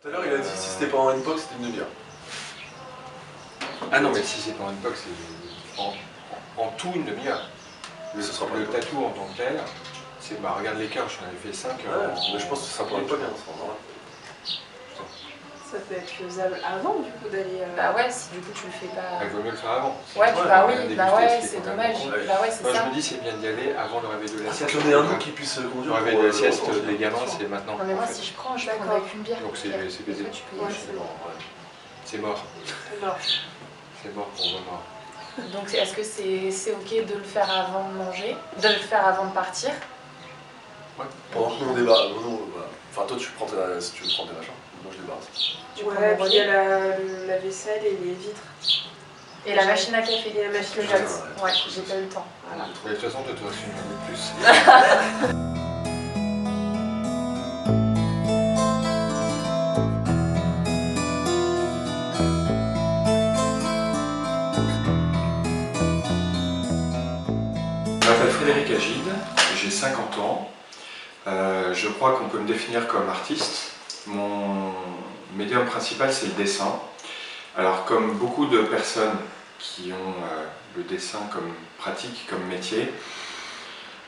Tout à l'heure, il a dit si c'était pas en handbox, c'était une demi-heure. Ah non, mais si c'est pas en handbox, c'est en tout une demi-heure. Le tatou en tant que tel, c'est bah regarde les cœurs, j'en avais fait 5. Mais je pense que ce sera pas une demi-heure, ça sera normal. Ça peut être faisable avant du coup d'aller. Bah ouais, si du coup tu le fais pas. Il vaut mieux le faire avant. Ouais, Ouais, bah on vient oui, de bah déguster, ouais, c'est c'est quand même dommage. bon. Bah ouais, c'est Moi ça. je me dis c'est bien d'y aller avant le réveil de la sieste. Qu'il y en ait un nous qui puisse Le conduire. réveil pour, de la sieste enchaîner. des gamins, c'est maintenant. Non mais moi en fait. si je prends, je prends D'accord. avec une bière. Donc c'est baisé. Tu peux y Ouais, aller. c'est bon. C'est mort. Alors, C'est mort pour moi. Donc est-ce que c'est ok de le faire avant de manger, de le faire avant de partir? Pendant que nous on débat, voilà. Enfin, toi tu prends si tu veux prendre tes machins, moi je débarrasse. Tu prends ouais, mon puis il y a relais. la vaisselle et les vitres. Et la machine à café. Et la machine à que café. j'ai. Ouais, j'ai pas eu le temps. Voilà. Mais de toute façon, toi, tu une de plus. Je m'appelle Frédéric Agide, j'ai 50 ans. Je crois qu'on peut me définir comme artiste. Mon médium principal, c'est le dessin. Alors, comme beaucoup de personnes qui ont le dessin comme pratique, comme métier,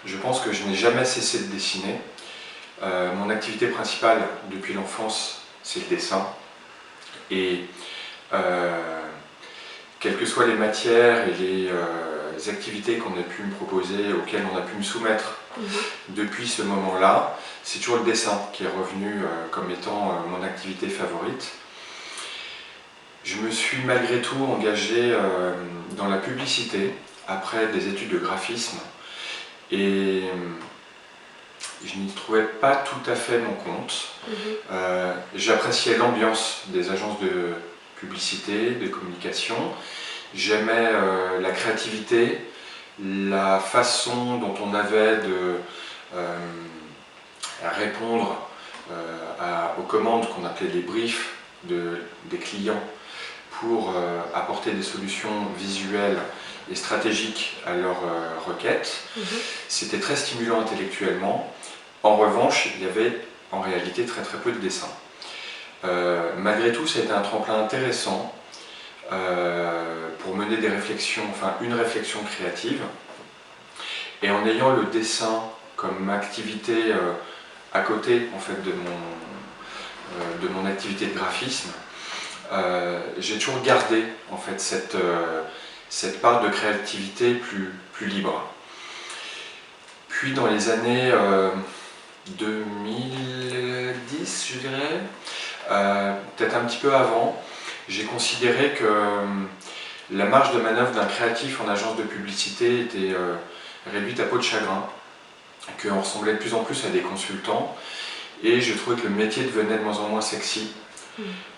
je pense que je n'ai jamais cessé de dessiner. Mon activité principale depuis l'enfance, c'est le dessin. Et quelles que soient les matières et les activités qu'on a pu me proposer, auxquelles on a pu me soumettre depuis ce moment-là, c'est toujours le dessin qui est revenu comme étant mon activité favorite. Je me suis malgré tout engagé dans la publicité après des études de graphisme et je n'y trouvais pas tout à fait mon compte. J'appréciais l'ambiance des agences de publicité, de communication. J'aimais la créativité, la façon dont on avait de répondre aux commandes qu'on appelait les briefs des clients pour apporter des solutions visuelles et stratégiques à leurs requêtes. C'était très stimulant intellectuellement. En revanche, il y avait en réalité très peu de dessin. Malgré tout, ça a été un tremplin intéressant pour mener des réflexions, enfin une réflexion créative. Et en ayant le dessin comme activité à côté en fait, de mon activité de graphisme, j'ai toujours gardé en fait, cette part de créativité plus libre. Puis dans les années 2010, je dirais, peut-être un petit peu avant, j'ai considéré que la marge de manœuvre d'un créatif en agence de publicité était réduite à peau de chagrin, qu'on ressemblait de plus en plus à des consultants, et je trouvais que le métier devenait de moins en moins sexy.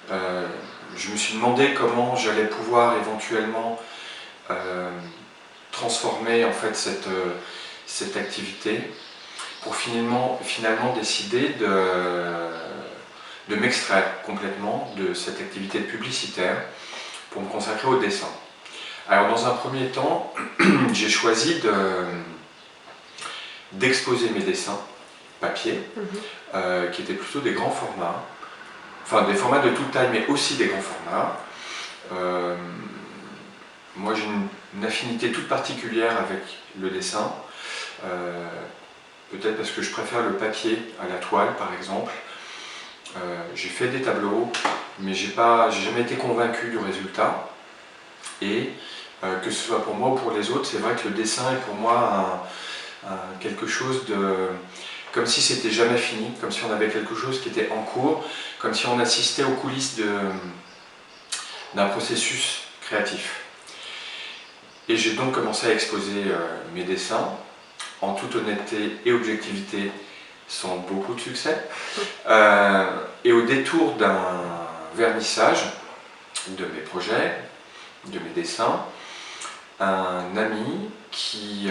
Je me suis demandé comment j'allais pouvoir éventuellement transformer en fait, cette activité pour finalement décider de m'extraire complètement de cette activité publicitaire pour me consacrer au dessin. Alors dans un premier temps, j'ai choisi d'exposer mes dessins papier, qui étaient plutôt des grands formats, enfin des formats de toute taille mais aussi des grands formats. Moi j'ai une affinité toute particulière avec le dessin, peut-être parce que je préfère le papier à la toile par exemple. J'ai fait des tableaux, mais j'ai jamais été convaincu du résultat. Et que ce soit pour moi ou pour les autres, c'est vrai que le dessin est pour moi quelque chose de... comme si c'était jamais fini, comme si on avait quelque chose qui était en cours, comme si on assistait aux coulisses d'un processus créatif. Et j'ai donc commencé à exposer mes dessins, en toute honnêteté et objectivité, sans beaucoup de succès. Et au détour d'un vernissage de mes projets, de mes dessins, un ami qui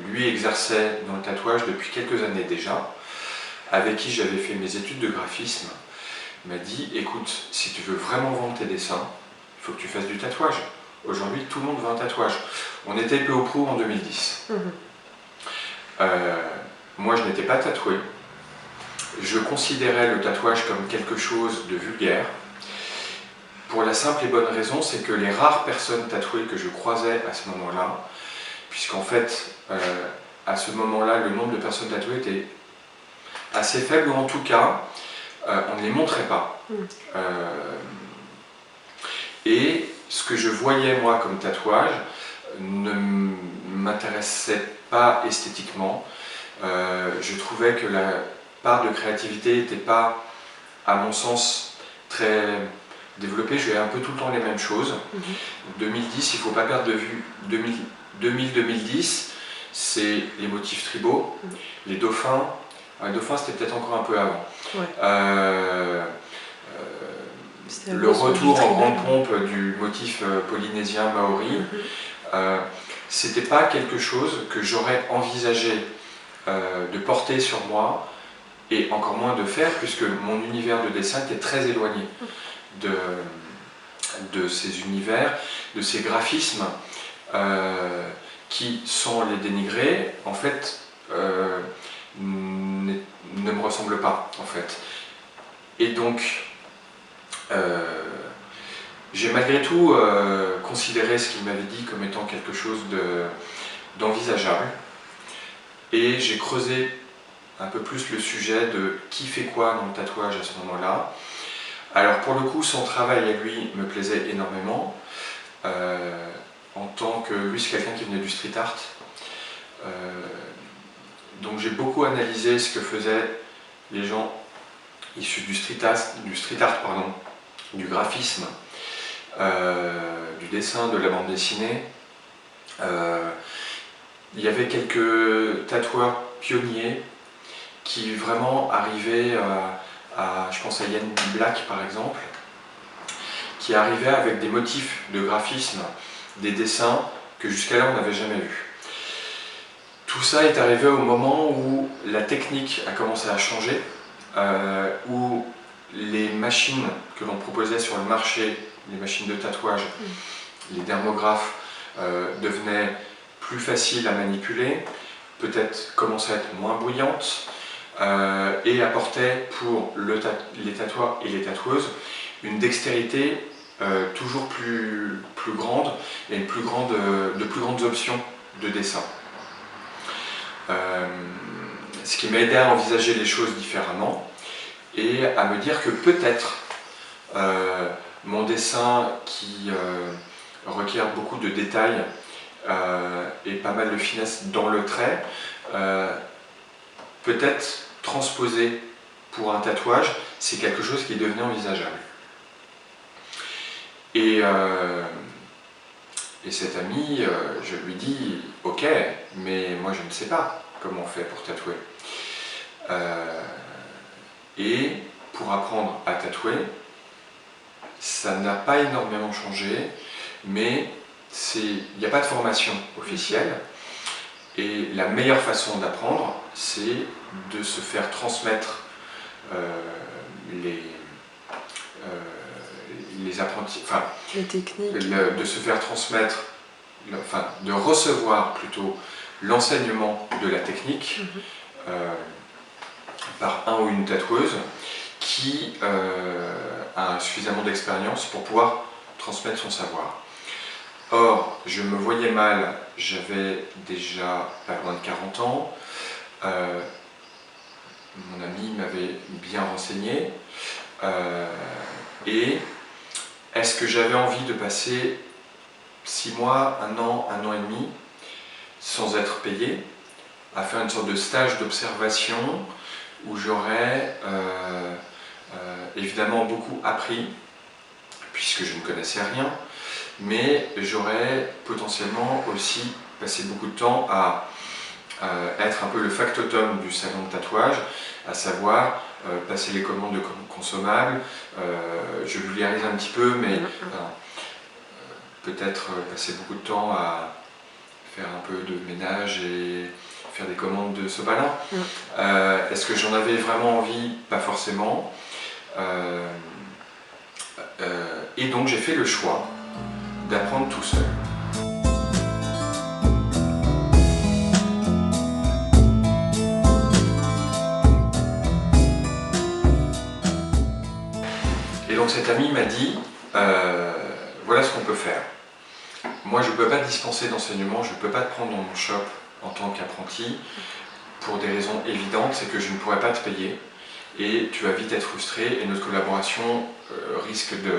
lui exerçait dans le tatouage depuis quelques années déjà, avec qui j'avais fait mes études de graphisme, m'a dit « Écoute, si tu veux vraiment vendre tes dessins, il faut que tu fasses du tatouage. Aujourd'hui, tout le monde veut un tatouage. » On était peu au pro en 2010. Moi, je n'étais pas tatoué. je considérais le tatouage comme quelque chose de vulgaire. Pour la simple et bonne raison, c'est que les rares personnes tatouées que je croisais à ce moment-là, puisqu'en fait, à ce moment-là, le nombre de personnes tatouées était assez faible, ou en tout cas, on ne les montrait pas. Et ce que je voyais, moi, comme tatouage, ne m'intéressait pas esthétiquement. Je trouvais que la part de créativité n'était pas, à mon sens, très développée. Je voyais un peu tout le temps les mêmes choses. 2010, il ne faut pas perdre de vue, 2000-2010, c'est les motifs tribaux, les dauphins. Les dauphins, c'était peut-être encore un peu avant. Ouais. Le retour en grande pompe du motif polynésien maori, c'était pas quelque chose que j'aurais envisagé de porter sur moi, et encore moins de faire, puisque mon univers de dessin était très éloigné de ces univers, de ces graphismes qui, sans les dénigrer, en fait, ne me ressemblent pas, en fait. Et donc, j'ai malgré tout considéré ce qu'il m'avait dit comme étant quelque chose d'envisageable, et j'ai creusé un peu plus le sujet de qui fait quoi dans le tatouage à ce moment-là. Alors pour le coup, son travail à lui me plaisait énormément, en tant que lui c'est quelqu'un qui venait du street art, donc j'ai beaucoup analysé ce que faisaient les gens issus du street art, pardon, du graphisme, du dessin, de la bande dessinée. Il y avait quelques tatoueurs pionniers qui vraiment arrivaient je pense à Yann Black par exemple, qui arrivait avec des motifs de graphisme, des dessins que jusqu'à là on n'avait jamais vus. Tout ça est arrivé au moment où la technique a commencé à changer, où les machines que l'on proposait sur le marché, les machines de tatouage, les dermographes, devenaient plus faciles à manipuler, peut-être commençaient à être moins bruyantes, et apportaient pour les tatoueurs et les tatoueuses une dextérité toujours plus grande et de plus grandes options de dessin. Ce qui m'a aidé à envisager les choses différemment et à me dire que peut-être mon dessin qui requiert beaucoup de détails et pas mal de finesse dans le trait, peut-être transposé pour un tatouage, c'est quelque chose qui devenait envisageable. Et cet ami, je lui dis « Ok, mais moi je ne sais pas comment on fait pour tatouer. » Et pour apprendre à tatouer, ça n'a pas énormément changé, mais il n'y a pas de formation officielle. Et la meilleure façon d'apprendre, c'est de se faire transmettre les apprentis, enfin, les techniques, de se faire transmettre, enfin, de recevoir plutôt l'enseignement de la technique par un ou une tatoueuse qui a suffisamment d'expérience pour pouvoir transmettre son savoir. Or, je me voyais mal, j'avais déjà pas loin de 40 ans, mon ami m'avait bien renseigné, et est-ce que j'avais envie de passer 6 mois, 1 an et demi, sans être payé, à faire une sorte de stage d'observation où j'aurais évidemment beaucoup appris, puisque je ne connaissais rien, mais j'aurais potentiellement aussi passé beaucoup de temps à être un peu le factotum du salon de tatouage, à savoir passer les commandes de consommables, je vulgarise un petit peu, mais peut-être passer beaucoup de temps à faire un peu de ménage et faire des commandes de sopalin. Est-ce que j'en avais vraiment envie? Pas forcément. Et donc j'ai fait le choix d'apprendre tout seul. Et donc cet ami m'a dit, voilà ce qu'on peut faire. Moi je ne peux pas te dispenser d'enseignement, je ne peux pas te prendre dans mon shop en tant qu'apprenti, pour des raisons évidentes, c'est que je ne pourrais pas te payer et tu vas vite être frustré et notre collaboration risque de...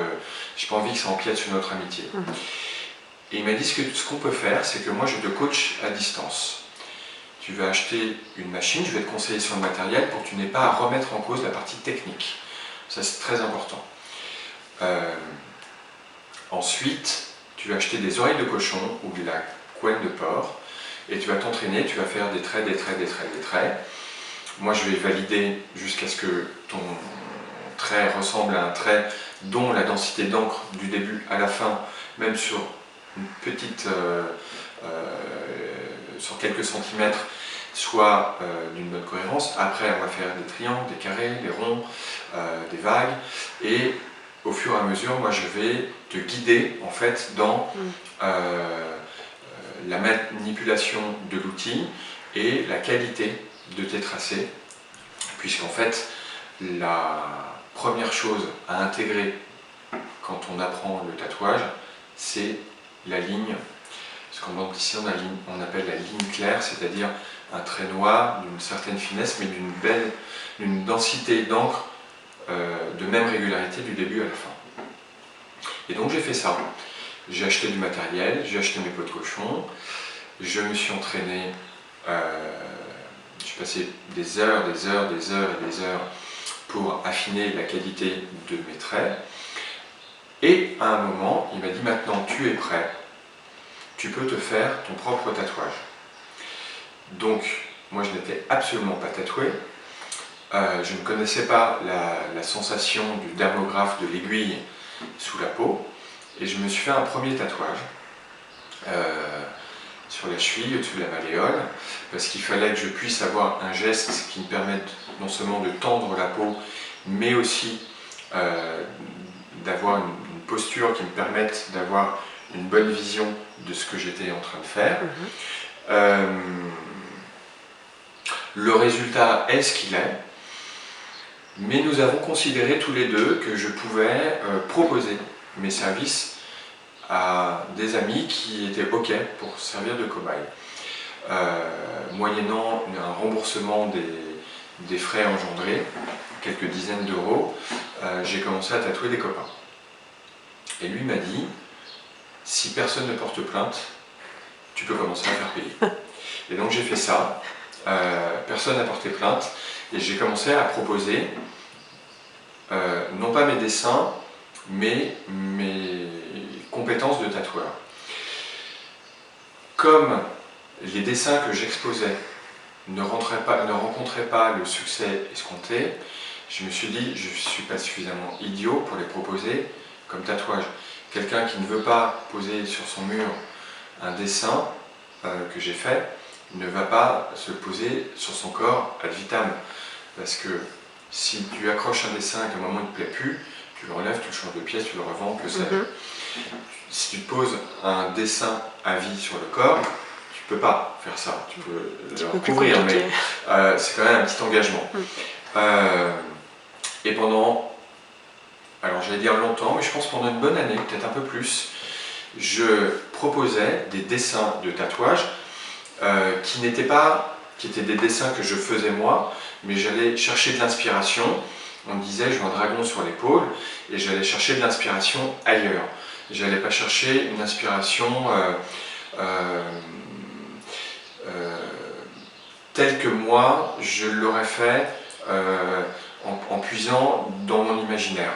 J'ai pas envie que ça empiète sur notre amitié. Et il m'a dit ce qu'on peut faire, c'est que moi je te coach à distance. Tu vas acheter une machine, je vais te conseiller sur le matériel pour que tu n'aies pas à remettre en cause la partie technique. Ça c'est très important. Ensuite, tu vas acheter des oreilles de cochon ou de la couenne de porc et tu vas t'entraîner, tu vas faire des traits, des traits, des traits, des traits. Moi je vais valider jusqu'à ce que ton trait ressemble à un trait dont la densité d'encre du début à la fin, même sur une petite, sur quelques centimètres, soit d'une bonne cohérence. Après on va faire des triangles, des carrés, des ronds, des vagues, et au fur et à mesure, moi je vais te guider en fait dans la manipulation de l'outil et la qualité de tes tracés, puisqu'en fait la première chose à intégrer quand on apprend le tatouage, c'est la ligne. Ce qu'on montre ici, on appelle la ligne claire, c'est-à-dire un trait noir d'une certaine finesse, mais d'une densité d'encre de même régularité du début à la fin. Et donc j'ai fait ça. J'ai acheté du matériel, j'ai acheté mes pots de cochon, je me suis entraîné, j'ai passé des heures, des heures, des heures et des heures pour affiner la qualité de mes traits. Et à un moment, il m'a dit maintenant tu es prêt, tu peux te faire ton propre tatouage. Donc moi je n'étais absolument pas tatoué. Je ne connaissais pas la sensation du dermographe, de l'aiguille sous la peau, et je me suis fait un premier tatouage sur la cheville, au-dessus de la malléole, parce qu'il fallait que je puisse avoir un geste qui me permette non seulement de tendre la peau, mais aussi d'avoir une posture qui me permette d'avoir une bonne vision de ce que j'étais en train de faire. Le résultat est ce qu'il est. Mais nous avons considéré tous les deux que je pouvais proposer mes services à des amis qui étaient OK pour servir de cobaye. Moyennant un remboursement des frais engendrés, quelques dizaines d'euros, j'ai commencé à tatouer des copains. Et lui m'a dit, si personne ne porte plainte, tu peux commencer à faire payer. Et donc j'ai fait ça, personne n'a porté plainte, et j'ai commencé à proposer, non pas mes dessins, mais mes compétences de tatoueur. Comme les dessins que j'exposais ne rencontraient pas le succès escompté, je me suis dit, je ne suis pas suffisamment idiot pour les proposer comme tatouage. Quelqu'un qui ne veut pas poser sur son mur un dessin que j'ai fait, ne va pas se poser sur son corps ad vitam. Parce que si tu accroches un dessin et qu'à un moment il ne te plaît plus, tu le relèves, tu le changes de pièce, tu le revends, que sais-je. Si tu te poses un dessin à vie sur le corps, tu ne peux pas faire ça. Tu peux le recouvrir, mais c'est quand même un petit engagement. Et pendant, alors j'allais dire longtemps, mais je pense pendant une bonne année, peut-être un peu plus, je proposais des dessins de tatouage qui étaient des dessins que je faisais moi, mais j'allais chercher de l'inspiration. On me disait, je veux un dragon sur l'épaule, et j'allais chercher de l'inspiration ailleurs. J'allais pas chercher une inspiration telle que moi, je l'aurais fait en puisant dans mon imaginaire.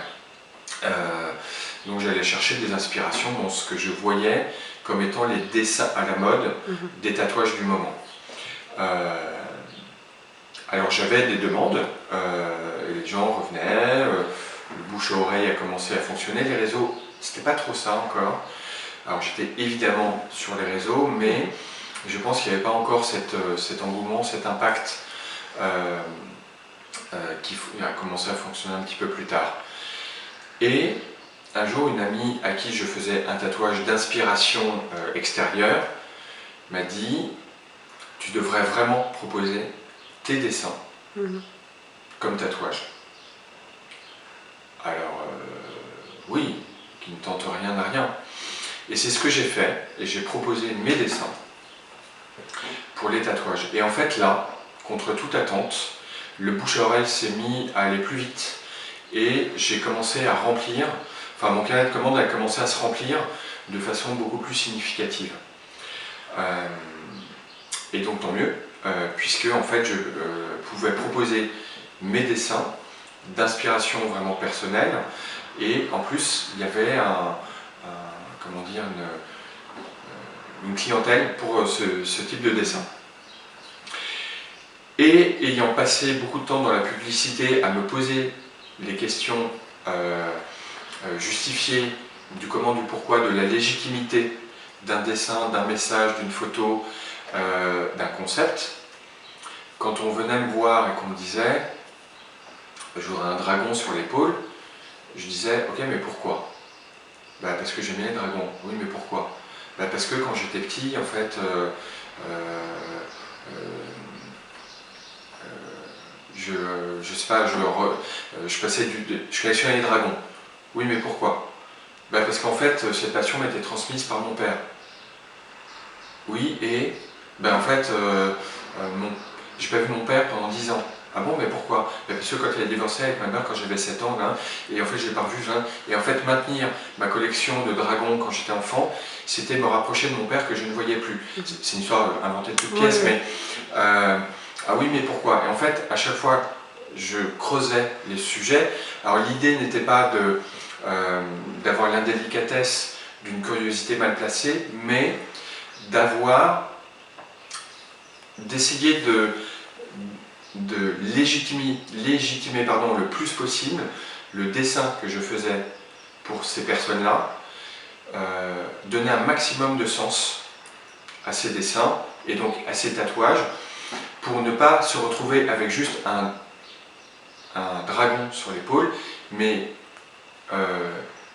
Donc j'allais chercher des inspirations dans ce que je voyais comme étant les dessins à la mode des tatouages du moment. Alors j'avais des demandes, les gens revenaient, le bouche à oreille a commencé à fonctionner, les réseaux, c'était pas trop ça encore. Alors j'étais évidemment sur les réseaux, mais je pense qu'il n'y avait pas encore cet engouement, cet impact qui a commencé à fonctionner un petit peu plus tard. Et un jour, une amie à qui je faisais un tatouage d'inspiration extérieure m'a dit « Tu devrais vraiment proposer tes dessins comme tatouage. » Alors, Oui, qui ne tente rien à rien. Et c'est ce que j'ai fait, et j'ai proposé mes dessins pour les tatouages. Et en fait là, contre toute attente, le bouche à oreille s'est mis à aller plus vite. Et j'ai commencé à remplir, enfin mon carnet de commande a commencé à se remplir de façon beaucoup plus significative. Et donc tant mieux, puisque en fait je pouvais proposer mes dessins d'inspiration vraiment personnelle, et en plus il y avait comment dire, une clientèle pour ce type de dessin. Et ayant passé beaucoup de temps dans la publicité à me poser les questions justifiées du comment, du pourquoi, de la légitimité d'un dessin, d'un message, d'une photo, d'un concept, quand on venait me voir et qu'on me disait j'aurais un dragon sur l'épaule, je disais ok, mais pourquoi? Parce que j'aimais les dragons. Oui, mais pourquoi? Parce que quand j'étais petit, en fait, je sais pas, je collectionnais les dragons. Oui, mais pourquoi? Parce qu'en fait, cette passion m'était transmise par mon père. Oui, et en fait, j'ai pas vu mon père pendant 10 ans. Ah bon, mais pourquoi? Parce que quand il a divorcé avec ma mère quand j'avais 7 ans, là, et en fait je l'ai pas revu, et en fait maintenir ma collection de dragons quand j'étais enfant, c'était me rapprocher de mon père que je ne voyais plus. C'est une histoire inventée de toutes pièces, mais ah oui, mais pourquoi? Et en fait, à chaque fois, je creusais les sujets. Alors l'idée n'était pas d'avoir l'indélicatesse d'une curiosité mal placée, mais d'essayer de légitimer le plus possible le dessin que je faisais pour ces personnes-là, donner un maximum de sens à ces dessins et donc à ces tatouages, pour ne pas se retrouver avec juste un dragon sur l'épaule, mais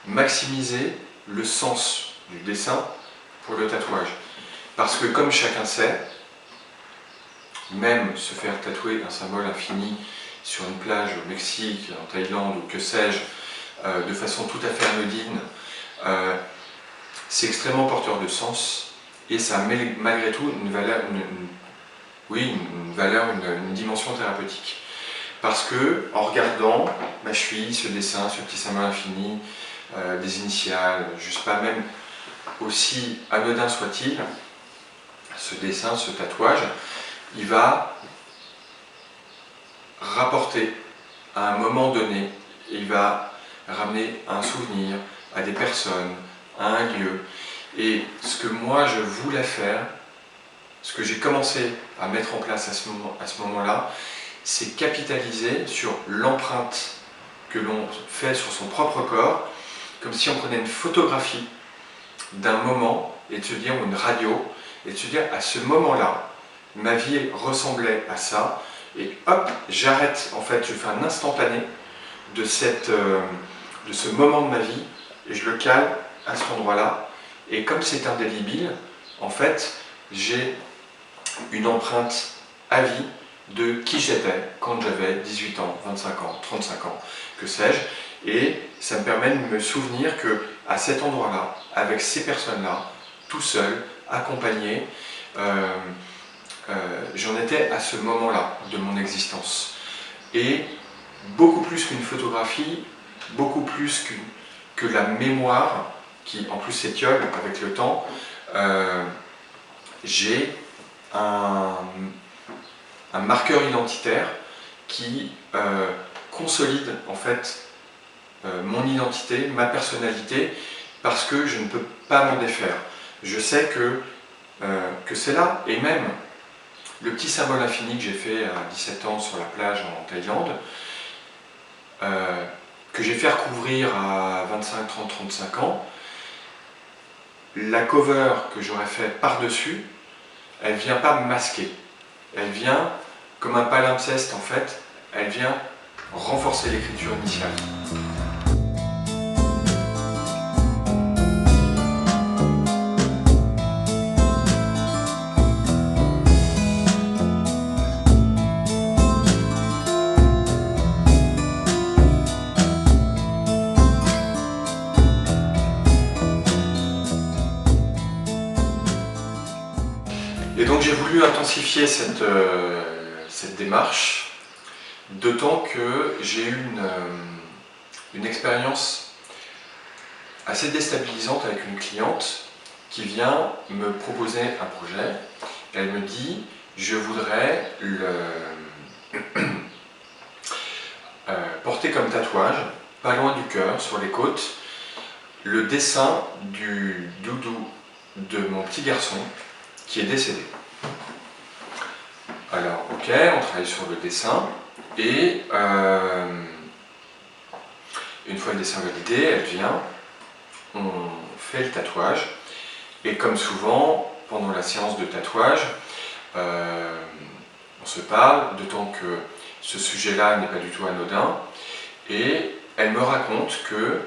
maximiser le sens du dessin pour le tatouage. Parce que comme chacun sait, même se faire tatouer un symbole infini sur une plage au Mexique, en Thaïlande ou que sais-je, de façon tout à fait anodine, c'est extrêmement porteur de sens, et ça a malgré tout une valeur, une dimension thérapeutique. Parce que en regardant ma cheville, ce dessin, ce petit symbole infini, des initiales, je sais pas, même aussi anodin soit-il, ce dessin, ce tatouage, il va rapporter à un moment donné, il va ramener un souvenir à des personnes, à un lieu. Et ce que moi je voulais faire, ce que j'ai commencé à mettre en place à ce moment-là, c'est capitaliser sur l'empreinte que l'on fait sur son propre corps, comme si on prenait une photographie d'un moment, et de se dire, ou une radio, et de se dire, à ce moment-là, ma vie ressemblait à ça, et hop, j'arrête, en fait, je fais un instantané de ce moment de ma vie, et je le cale à cet endroit-là, et comme c'est indélébile, en fait, j'ai une empreinte à vie de qui j'étais quand j'avais 18 ans, 25 ans, 35 ans, que sais-je, et ça me permet de me souvenir que à cet endroit-là, avec ces personnes-là, tout seul, accompagné, j'en étais à ce moment-là de mon existence. Et beaucoup plus qu'une photographie, beaucoup plus que la mémoire, qui en plus s'étiole avec le temps, j'ai un marqueur identitaire qui consolide en fait mon identité, ma personnalité, parce que je ne peux pas m'en défaire. Je sais que c'est là, et même le petit symbole infini que j'ai fait à 17 ans sur la plage en Thaïlande, que j'ai fait recouvrir à 25, 30, 35 ans, la cover que j'aurais fait par-dessus, elle ne vient pas me masquer. Elle vient, comme un palimpseste en fait, elle vient renforcer l'écriture initiale. j'ai voulu intensifier cette démarche, d'autant que j'ai eu une expérience assez déstabilisante avec une cliente qui vient me proposer un projet. Elle me dit, je voudrais porter comme tatouage, pas loin du cœur, sur les côtes, le dessin du doudou de mon petit garçon qui est décédé. Alors, ok, on travaille sur le dessin et une fois le dessin validé, elle vient, on fait le tatouage et comme souvent, pendant la séance de tatouage, on se parle, d'autant que ce sujet-là n'est pas du tout anodin, et elle me raconte que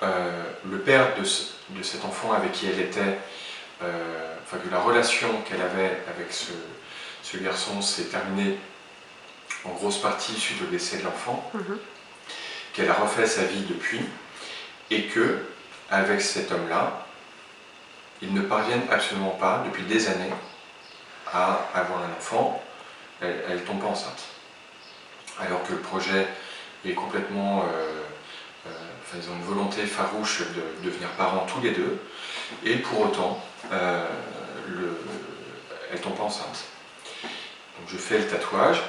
le père de cet enfant avec qui elle était, enfin que la relation qu'elle avait avec ce garçon s'est terminée en grosse partie suite au décès de l'enfant, qu'elle a refait sa vie depuis, et que avec cet homme-là, ils ne parviennent absolument pas, depuis des années, à avoir un enfant. Elle tombe pas enceinte. Alors que le projet est complètement... enfin, ils ont une volonté farouche de devenir parents tous les deux, et pour autant, elle tombe pas enceinte. Donc je fais le tatouage,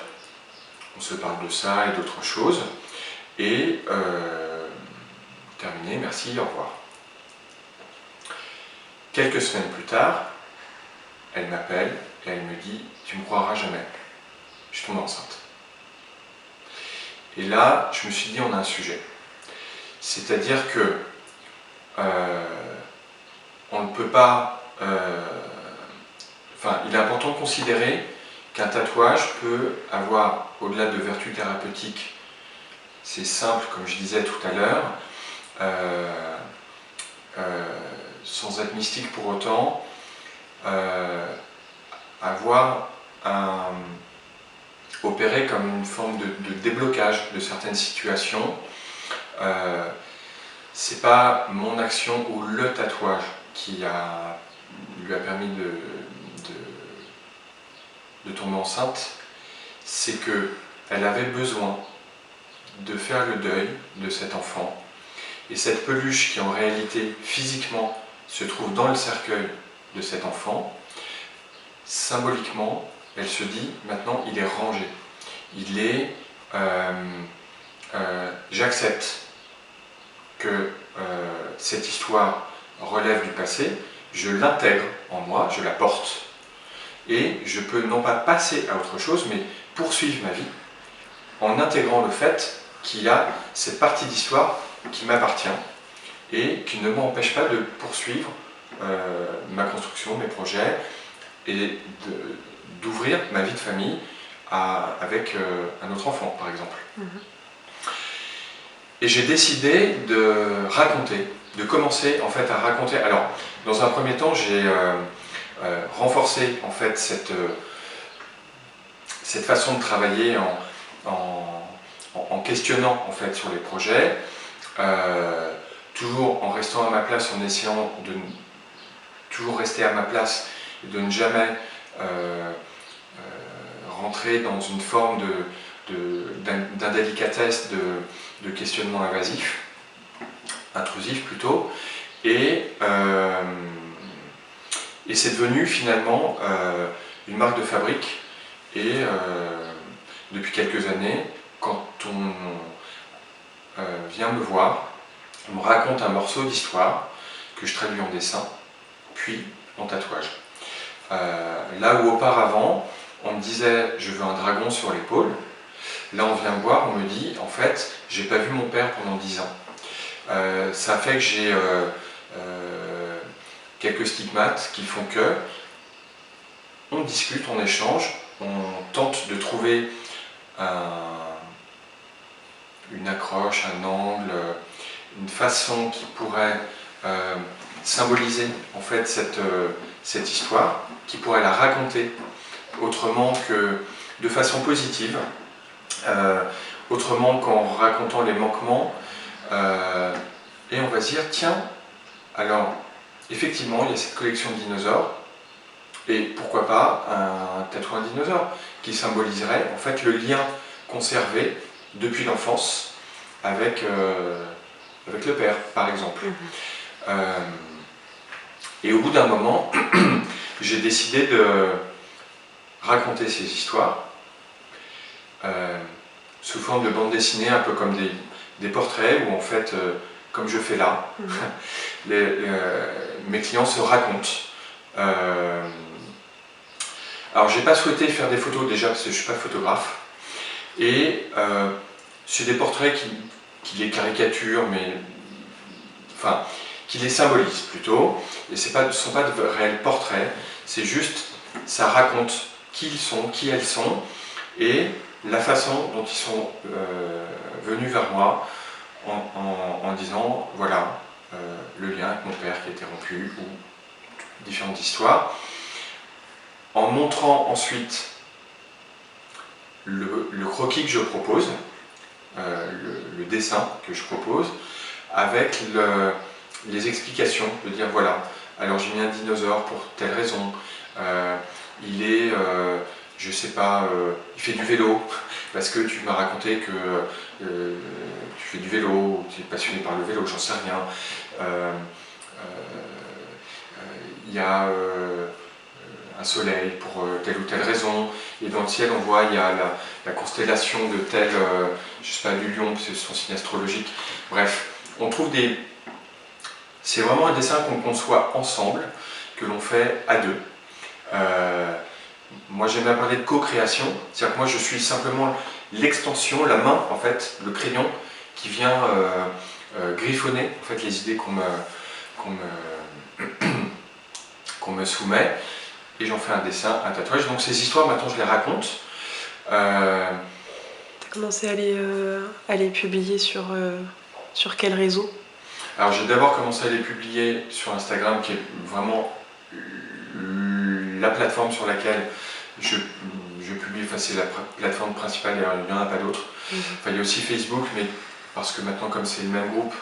on se parle de ça et d'autres choses, et terminé, merci, au revoir. Quelques semaines plus tard, elle m'appelle et elle me dit « Tu me croiras jamais, je tombe enceinte ». Et là, je me suis dit, on a un sujet. C'est-à-dire que on ne peut pas... enfin, il est important de considérer qu'un tatouage peut avoir, au-delà de vertus thérapeutiques, c'est simple, comme je disais tout à l'heure, sans être mystique pour autant, opérer comme une forme de déblocage de certaines situations. C'est pas mon action ou le tatouage qui lui a permis de tomber enceinte, c'est qu'elle avait besoin de faire le deuil de cet enfant, et cette peluche qui en réalité physiquement se trouve dans le cercueil de cet enfant, symboliquement, elle se dit maintenant il est rangé, il est j'accepte que cette histoire relève du passé, je l'intègre en moi, je la porte, et je peux non pas passer à autre chose, mais poursuivre ma vie en intégrant le fait qu'il y a cette partie d'histoire qui m'appartient et qui ne m'empêche pas de poursuivre ma construction, mes projets, et d'ouvrir ma vie de famille avec un autre enfant, par exemple. Et j'ai décidé de raconter, de commencer en fait à raconter. Alors, dans un premier temps, j'ai renforcé en fait cette façon de travailler en questionnant en fait sur les projets, toujours en restant à ma place, en essayant de toujours rester à ma place et de ne jamais rentrer dans une forme d'indélicatesse, de questionnement invasif, intrusif plutôt, et c'est devenu finalement une marque de fabrique. Et depuis quelques années, quand on vient me voir, on me raconte un morceau d'histoire que je traduis en dessin, puis en tatouage. Là où auparavant, on me disait « je veux un dragon sur l'épaule », là on vient me voir, on me dit « en fait, j'ai pas vu mon père pendant 10 ans ». Ça fait que j'ai quelques stigmates qui font que on discute, on échange, on tente de trouver une accroche, un angle, une façon qui pourrait symboliser en fait cette histoire, qui pourrait la raconter autrement que de façon positive, autrement qu'en racontant les manquements, et on va se dire tiens, alors effectivement il y a cette collection de dinosaures, Et pourquoi pas un tatouage un dinosaure qui symboliserait en fait le lien conservé depuis l'enfance avec le père, par exemple. Et au bout d'un moment, j'ai décidé de raconter ces histoires sous forme de bande dessinée, un peu comme des portraits où en fait, comme je fais là, mes clients se racontent. Alors j'ai pas souhaité faire des photos déjà parce que je suis pas photographe, et c'est des portraits qui les caricaturent, mais enfin qui les symbolisent plutôt, et ce ne sont pas de réels portraits, c'est juste, ça raconte qui ils sont, qui elles sont, et la façon dont ils sont venus vers moi en disant, voilà, le lien avec mon père qui a été rompu, ou différentes histoires, en montrant ensuite le croquis que je propose, le dessin que je propose, avec les explications, de dire voilà, alors j'ai mis un dinosaure pour telle raison, il est, je sais pas, il fait du vélo, parce que tu m'as raconté que tu fais du vélo, tu es passionné par le vélo, j'en sais rien. Il y a un soleil pour telle ou telle raison, et dans le ciel on voit il y a la constellation de tel, je sais pas, du lion, parce que c'est son signe astrologique. Bref, on trouve des... C'est vraiment un dessin qu'on conçoit ensemble, que l'on fait à deux. Moi j'aime bien parler de co-création, c'est-à-dire que moi je suis simplement l'extension, la main en fait, le crayon qui vient griffonner en fait, les idées qu'on me soumet, et j'en fais un dessin, un tatouage. Donc ces histoires maintenant je les raconte. T'as commencé à les publier sur quel réseau? Alors j'ai d'abord commencé à les publier sur Instagram, qui est vraiment la plateforme sur laquelle je publie, enfin c'est la plateforme principale, il n'y en a pas d'autre. Enfin, il y a aussi Facebook, mais parce que maintenant comme c'est le même groupe,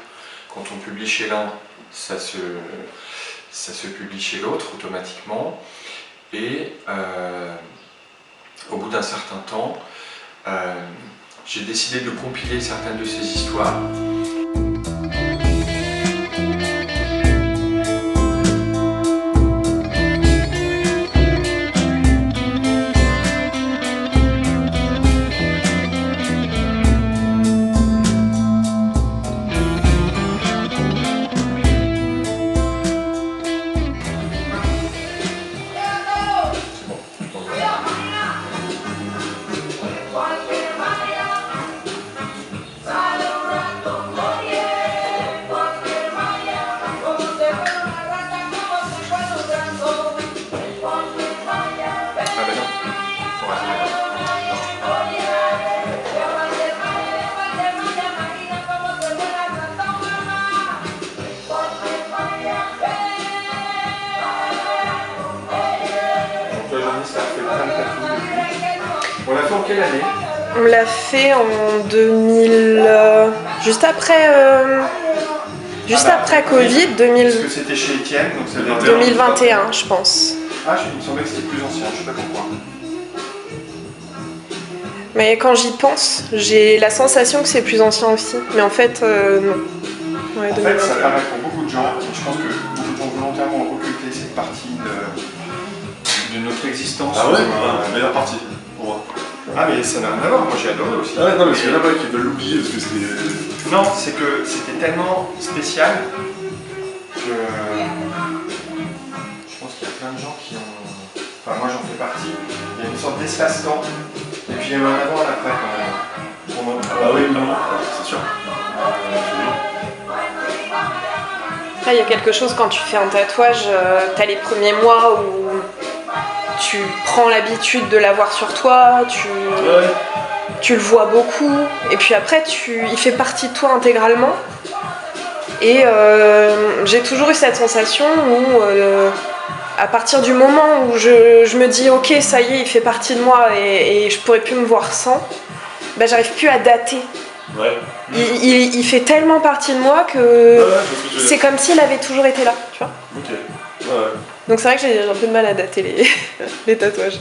quand on publie chez l'un, ça se publie chez l'autre automatiquement. Et au bout d'un certain temps, j'ai décidé de compiler certaines de ces histoires. On l'a fait en quelle année? On l'a fait en 2000... juste après Covid, Parce que c'était chez Étienne, donc ça devait être 2021 je pense. Ah, il me semblait que c'était plus ancien, je sais pas pourquoi. Mais quand j'y pense, j'ai la sensation que c'est plus ancien aussi. Mais en fait, non. Ouais, En 2021. fait, ça paraît pour beaucoup de gens, et je pense que beaucoup de gens ont volontairement occulté cette partie de notre existence. Ah ouais, la meilleure partie, pour moi. Ah mais ça n'a rien à voir, moi j'ai adoré aussi. Ah ouais, non, mais parce qu'il y en a pas qui veulent l'oublier parce que c'était... Non, c'est que c'était tellement spécial que je pense qu'il y a plein de gens qui ont... Enfin moi j'en fais partie. Il y a une sorte d'espace-temps, et puis il y a eu un avant et un après quand même. Ah bah oui, non, c'est sûr. Là, il y a quelque chose quand tu fais un tatouage, t'as les premiers mois où tu prends l'habitude de l'avoir sur toi, tu le vois beaucoup, et puis après il fait partie de toi intégralement. Et j'ai toujours eu cette sensation où à partir du moment où je me dis ok ça y est il fait partie de moi et je pourrais plus me voir sans, bah, j'arrive plus à dater. Ouais. Il fait tellement partie de moi que Ouais, je vois ce que tu veux dire. c'est comme s'il avait toujours été là, tu vois. Ok. Ouais. Donc c'est vrai que j'ai un peu de mal à dater les, les tatouages.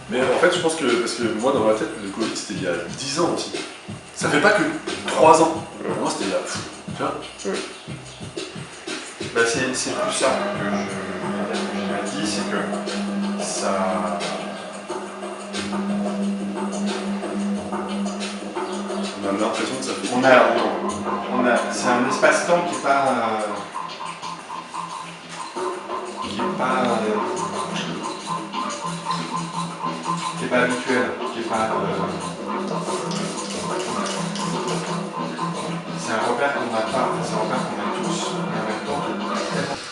Mais en fait, je pense que, parce que moi, dans ma tête, le Covid, c'était il y a 10 ans aussi. Ça fait pas que 3 ans. Pour moi, c'était il y a... Tu vois Bah, c'est plus ça que je me dis, c'est que ça... On a l'impression que ça fait... C'est un espace-temps qui est pas... qui est pas habituel, qui est pas... c'est un repère qu'on n'a pas, c'est un repère qu'on a tous en même temps.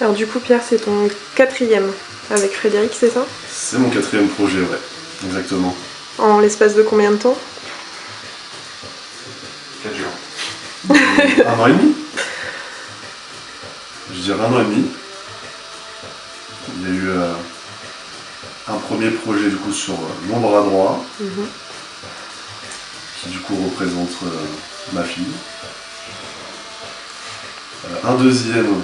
Alors du coup Pierre, c'est ton 4e avec Frédéric, c'est ça? C'est mon 4e projet, ouais. Exactement. En l'espace de combien de temps? 4 jours. 1 an et demi. Je dirais 1 an et demi. Il y a eu un premier projet du coup sur mon bras droit, qui du coup représente ma fille. Un deuxième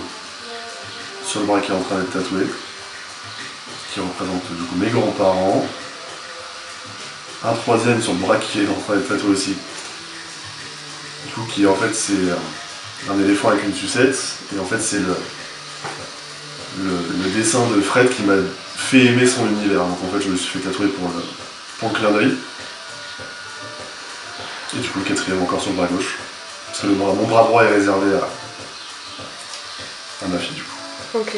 sur le bras qui est en train d'être tatoué, qui représente du coup mes grands-parents. Un troisième sur le bras qui est en train d'être tatoué aussi. Du coup qui en fait c'est un éléphant avec une sucette, et en fait c'est le dessin de Fred qui m'a fait aimer son univers. Donc en fait je me suis fait tatouer pour le clin d'œil. Et du coup le 4e encore sur le bras gauche. Parce que mon bras droit est réservé à ma fille du coup. Ok.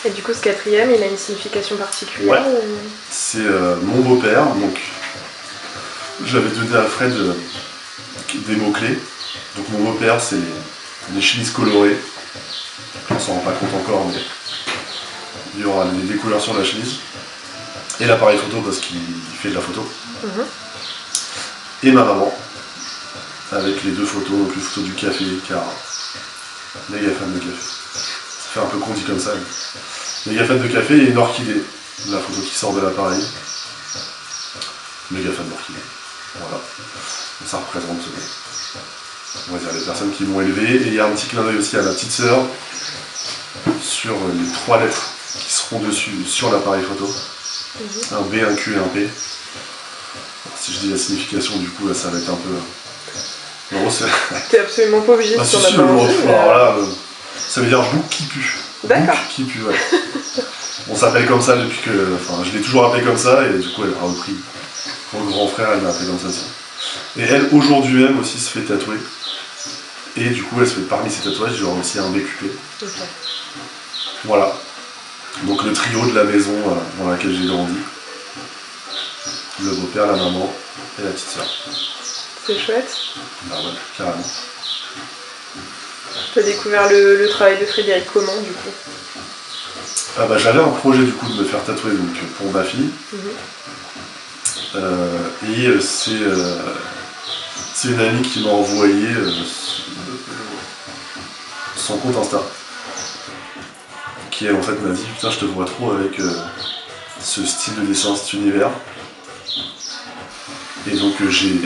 Et du coup ce 4e, il a une signification particulière Ouais. C'est mon beau-père, donc j'avais donné à Fred des mots-clés. Donc mon beau-père c'est les chemises colorées. On s'en rend pas compte encore, mais il y aura des couleurs sur la chemise. Et l'appareil photo parce qu'il fait de la photo. Et ma maman, avec les 2 photos, donc une photo du café, car méga fan de café. Ça fait un peu con dit comme ça. Méga fan de café et une orchidée, la photo qui sort de l'appareil. Méga fan d'orchidée. Voilà. Ça représente, on va dire, les personnes qui m'ont élevé. Et il y a un petit clin d'œil aussi à ma petite sœur sur les 3 lettres qui seront dessus sur l'appareil photo. Un B, un Q et un P. Alors, si je dis la signification, du coup, là, ça va être un peu... Non, T'es absolument pas obligé de si, sur si, l'appareil. alors là, ça veut dire bouc qui pue. D'accord. Bouc qui pue, ouais. On s'appelle comme ça depuis que... Enfin, je l'ai toujours appelé comme ça, et du coup, elle a repris. Pour le grand frère, elle m'a appelé comme ça aussi. Et elle, aujourd'hui même, aussi, se fait tatouer. Et du coup, elle se fait, parmi ses tatouages, j'aurai aussi un BQP. Ok. Voilà. Donc le trio de la maison dans laquelle j'ai grandi. Le beau-père, la maman et la petite sœur. C'est chouette. Bah ouais, carrément. T'as découvert le travail de Frédéric comment du coup? Ah bah j'avais un projet du coup de me faire tatouer donc, pour ma fille. Et c'est une amie qui m'a envoyé son compte Insta. Qui elle en fait m'a dit putain je te vois trop avec ce style de dessin, cet univers. Et donc j'ai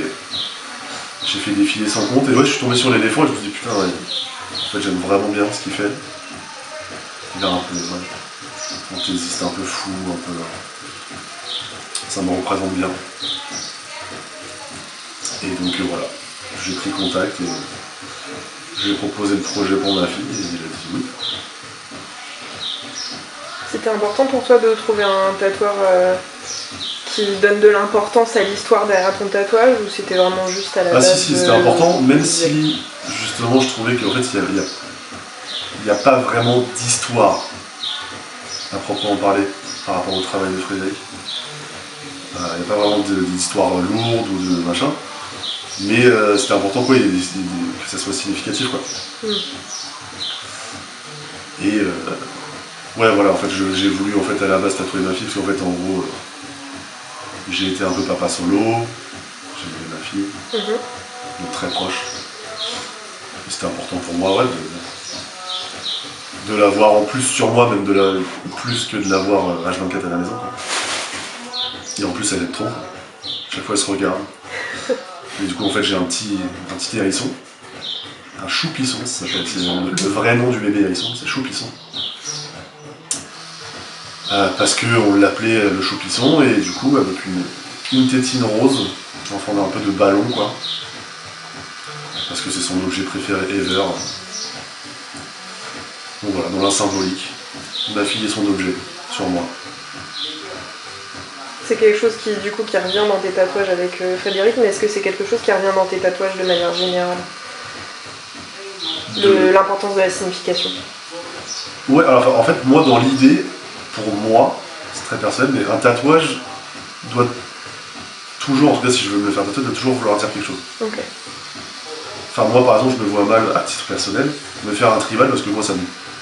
fait défiler son compte et ouais je suis tombé sur les défauts et je me suis dit putain ouais, en fait j'aime vraiment bien ce qu'il fait. Il a un peu fantaisiste, un peu fou, un peu. Ça me représente bien. Et donc voilà, j'ai pris contact et je lui ai proposé le projet pour ma fille et il a dit oui. C'était important pour toi de trouver un tatoueur qui donne de l'importance à l'histoire derrière ton tatouage ou c'était vraiment juste à la base? Ah si, c'était important, même si justement je trouvais qu'en fait il n'y a pas vraiment d'histoire à proprement parler par rapport au travail de Frédéric. Il n'y a pas vraiment d'histoire lourde ou de machin, mais c'était important quoi, que ça soit significatif quoi. Et ouais voilà, en fait j'ai voulu en fait à la base tatouer ma fille parce qu'en fait en gros j'ai été un peu papa solo, j'ai élevé ma fille, donc très proche. Et c'était important pour moi ouais, de l'avoir en plus sur moi, même plus que de l'avoir H24 à la maison. Quoi. Et en plus elle aime trop, quoi. Chaque fois elle se regarde. Et du coup en fait j'ai un petit hérisson, un choupisson, ça s'appelle, c'est le vrai nom du bébé hérisson, c'est choupisson. parce qu'on l'appelait le choupisson, et du coup avec une tétine rose, en forme un peu de ballon quoi. Parce que c'est son objet préféré ever. Donc voilà, dans la symbolique, ma fille est son objet sur moi. C'est quelque chose qui revient dans tes tatouages avec Frédéric, mais est-ce que c'est quelque chose qui revient dans tes tatouages de manière générale? L'importance de la signification. Ouais, alors en fait, moi dans l'idée, pour moi, c'est très personnel, mais un tatouage doit toujours, en tout cas si je veux me le faire tatouer, doit toujours vouloir dire quelque chose. Ok. Enfin moi par exemple, je me vois mal, à titre personnel, me faire un tribal parce que moi ça me...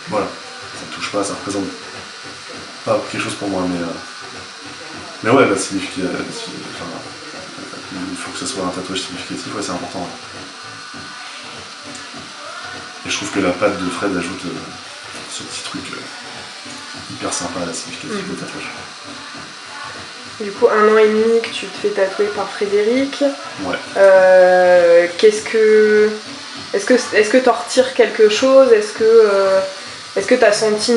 Voilà, ça me touche pas, ça représente pas quelque chose pour moi, mais ouais, la signification... il faut que ça soit un tatouage significatif, ouais c'est important. Ouais. Et je trouve que la patte de Fred ajoute ce petit truc hyper sympa à la signification des tatouages. Du coup, 1 an et demi que tu te fais tatouer par Frédéric. Ouais. Est-ce que t'en retires quelque chose? Est-ce que t'as senti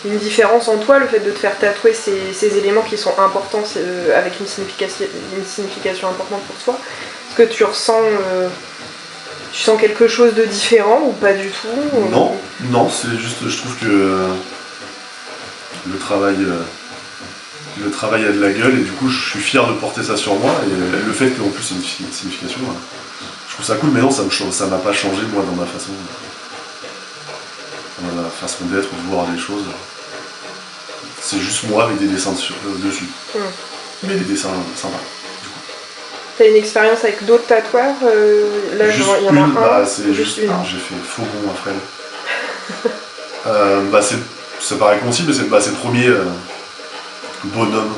une différence en toi, le fait de te faire tatouer ces éléments qui sont importants avec une signification importante pour toi? Est-ce que tu ressens quelque chose de différent ou pas du tout? Non, c'est juste, je trouve que le travail a de la gueule et du coup je suis fier de porter ça sur moi, et le fait qu'en plus c'est une signification, je trouve ça cool, mais non, ça m'a pas changé moi dans ma façon d'être ou de voir les choses. C'est juste moi avec des dessins dessus. Mais des dessins sympas. T'as une expérience avec d'autres tatoueurs? Là, il y en a un. C'est juste une. J'ai fait faux bon à Fred. Ça paraît con aussi, mais c'est le premier bonhomme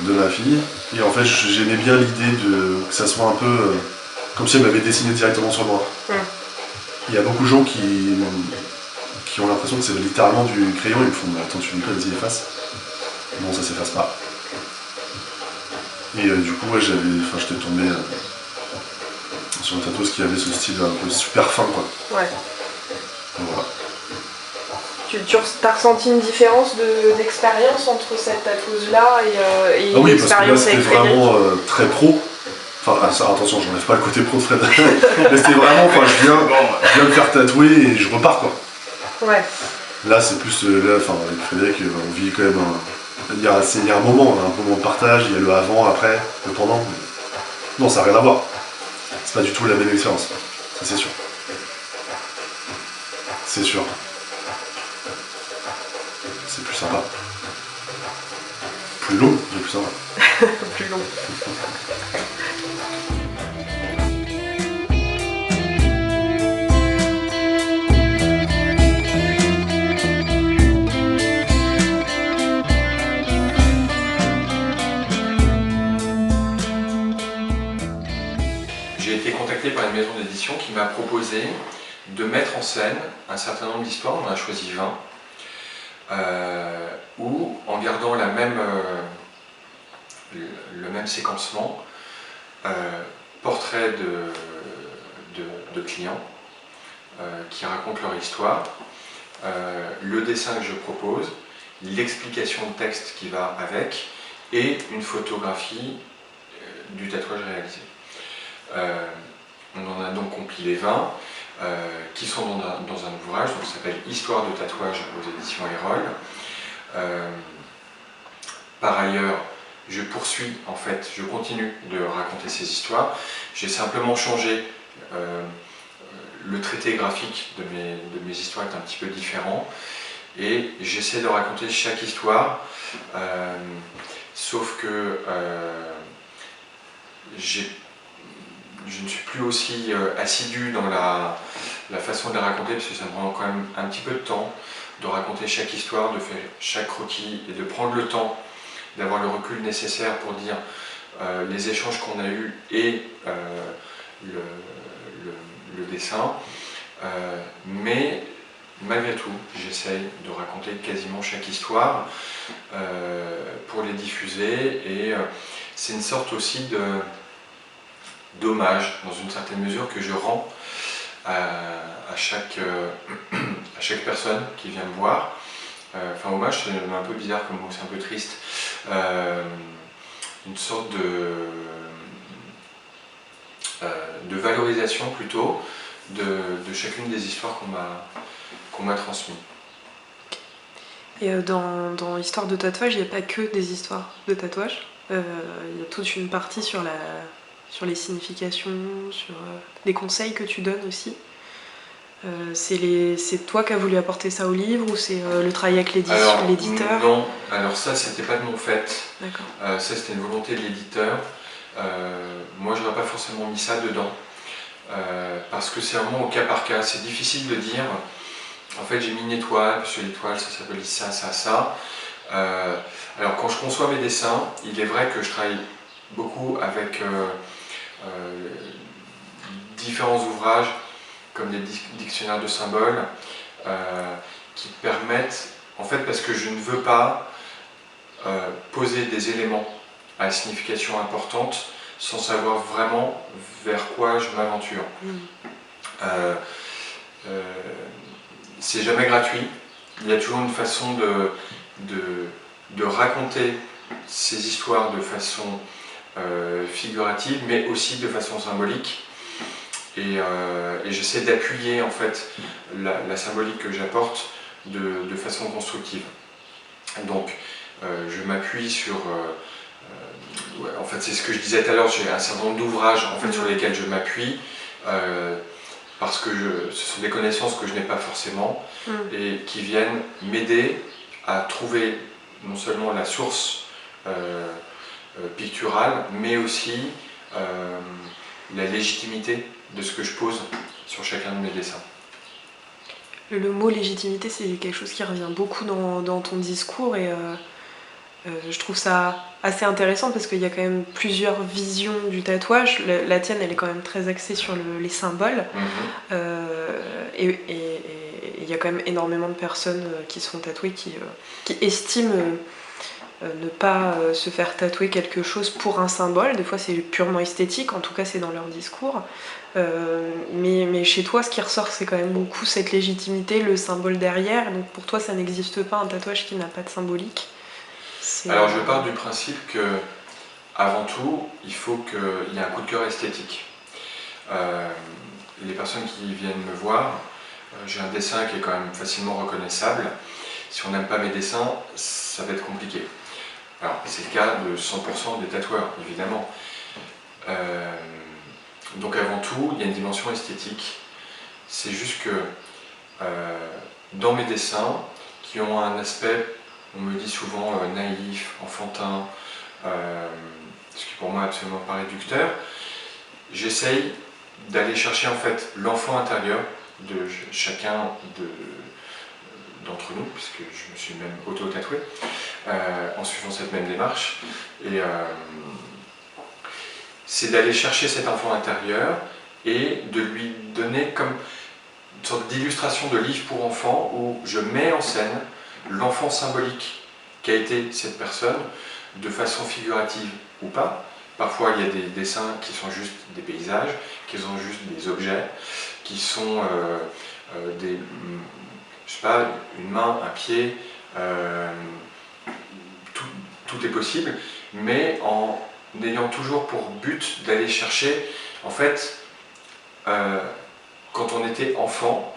de ma fille. Et en fait, j'aimais bien l'idée que ça soit un peu comme si elle m'avait dessiné directement sur le bras. Il y a beaucoup de gens qui ont l'impression que c'est littéralement du crayon, ils me font attends, tu dis pas, vas-y, efface. Non, ça s'efface pas. Et du coup, ouais, j'étais tombé sur une tatoueuse qui avait ce style un peu super fin, quoi. Ouais. Donc, voilà. Tu as ressenti une différence d'expérience entre cette tatoueuse-là et oui, l'expérience avec Frédéric? C'était vraiment très pro. Enfin, attention, j'enlève pas le côté pro de Fred. Mais c'était vraiment, je viens me faire tatouer et je repars, quoi. Ouais. Là, c'est plus, avec Frédéric, on vit quand même il y a un moment, on a un moment de partage, il y a le avant, après, le pendant. Non, ça n'a rien à voir. C'est pas du tout la même expérience. Ça, c'est sûr. C'est sûr. C'est plus sympa. Plus long, mais plus sympa. Plus long. J'ai été contacté par une maison d'édition qui m'a proposé de mettre en scène un certain nombre d'histoires, on en a choisi 20, où en gardant le même séquencement, portrait de clients qui racontent leur histoire, le dessin que je propose, l'explication de texte qui va avec, et une photographie du tatouage réalisé. On en a donc compilé 20 qui sont dans un ouvrage qui s'appelle Histoire de tatouage aux éditions Erol. Par ailleurs, je poursuis, en fait, je continue de raconter ces histoires. J'ai simplement changé, le traité graphique de mes histoires est un petit peu différent, et j'essaie de raconter chaque histoire, sauf que je ne suis plus aussi assidu dans la façon de la raconter, parce que ça me prend quand même un petit peu de temps de raconter chaque histoire, de faire chaque croquis et de prendre le temps d'avoir le recul nécessaire pour dire les échanges qu'on a eus et le dessin. Mais malgré tout, j'essaye de raconter quasiment chaque histoire pour les diffuser, et c'est une sorte aussi d'hommage, dans une certaine mesure, que je rends à chaque personne qui vient me voir, enfin hommage c'est un peu bizarre comme mot, c'est un peu triste, une sorte de valorisation plutôt de chacune des histoires qu'on m'a transmises. Et dans Histoire de tatouage, il n'y a pas que des histoires de tatouage. Il y a toute une partie sur les significations, sur les conseils que tu donnes aussi. C'est toi qui as voulu apporter ça au livre ou c'est le travail avec l'éditeur? Non, alors ça c'était pas de mon fait. D'accord. Ça c'était une volonté de l'éditeur. Moi j'aurais pas forcément mis ça dedans. Parce que c'est vraiment au cas par cas. C'est difficile de dire, en fait j'ai mis une étoile, parce que l'étoile ça s'appelle ça, ça, ça. Alors quand je conçois mes dessins, il est vrai que je travaille beaucoup avec différents ouvrages, comme des dictionnaires de symboles, qui permettent, en fait parce que je ne veux pas poser des éléments à signification importante sans savoir vraiment vers quoi je m'aventure. C'est jamais gratuit, il y a toujours une façon de raconter ces histoires de façon figurative, mais aussi de façon symbolique. Et j'essaie d'appuyer en fait la symbolique que j'apporte de façon constructive. Donc je m'appuie sur... ouais, en fait c'est ce que je disais tout à l'heure, j'ai un certain nombre d'ouvrages en fait, sur lesquels je m'appuie parce que ce sont des connaissances que je n'ai pas forcément et qui viennent m'aider à trouver non seulement la source picturale, mais aussi la légitimité de ce que je pose sur chacun de mes dessins. Le mot légitimité, c'est quelque chose qui revient beaucoup dans ton discours et je trouve ça assez intéressant parce qu'il y a quand même plusieurs visions du tatouage. La tienne, elle est quand même très axée sur les symboles. Et il y a quand même énormément de personnes qui se font tatouer qui estiment ne pas se faire tatouer quelque chose pour un symbole. Des fois, c'est purement esthétique, en tout cas, c'est dans leur discours. Mais chez toi, ce qui ressort, c'est quand même beaucoup cette légitimité, le symbole derrière. Donc pour toi, ça n'existe pas un tatouage qui n'a pas de symbolique. Alors je pars du principe que, avant tout, il faut qu'il y ait un coup de cœur esthétique. Les personnes qui viennent me voir, j'ai un dessin qui est quand même facilement reconnaissable. Si on n'aime pas mes dessins, ça va être compliqué. Alors c'est le cas de 100% des tatoueurs, évidemment. Donc avant tout, il y a une dimension esthétique. C'est juste que dans mes dessins, qui ont un aspect, on me dit souvent naïf, enfantin, ce qui pour moi est absolument pas réducteur, j'essaye d'aller chercher en fait l'enfant intérieur de chacun d'entre nous, puisque je me suis même auto-tatoué, en suivant cette même démarche. Et c'est d'aller chercher cet enfant intérieur et de lui donner comme une sorte d'illustration de livre pour enfants où je mets en scène l'enfant symbolique qu'a été cette personne, de façon figurative ou pas. Parfois il y a des dessins qui sont juste des paysages, qui sont juste des objets, qui sont je sais pas, une main, un pied, tout est possible, mais en ayant toujours pour but d'aller chercher, en fait, quand on était enfant,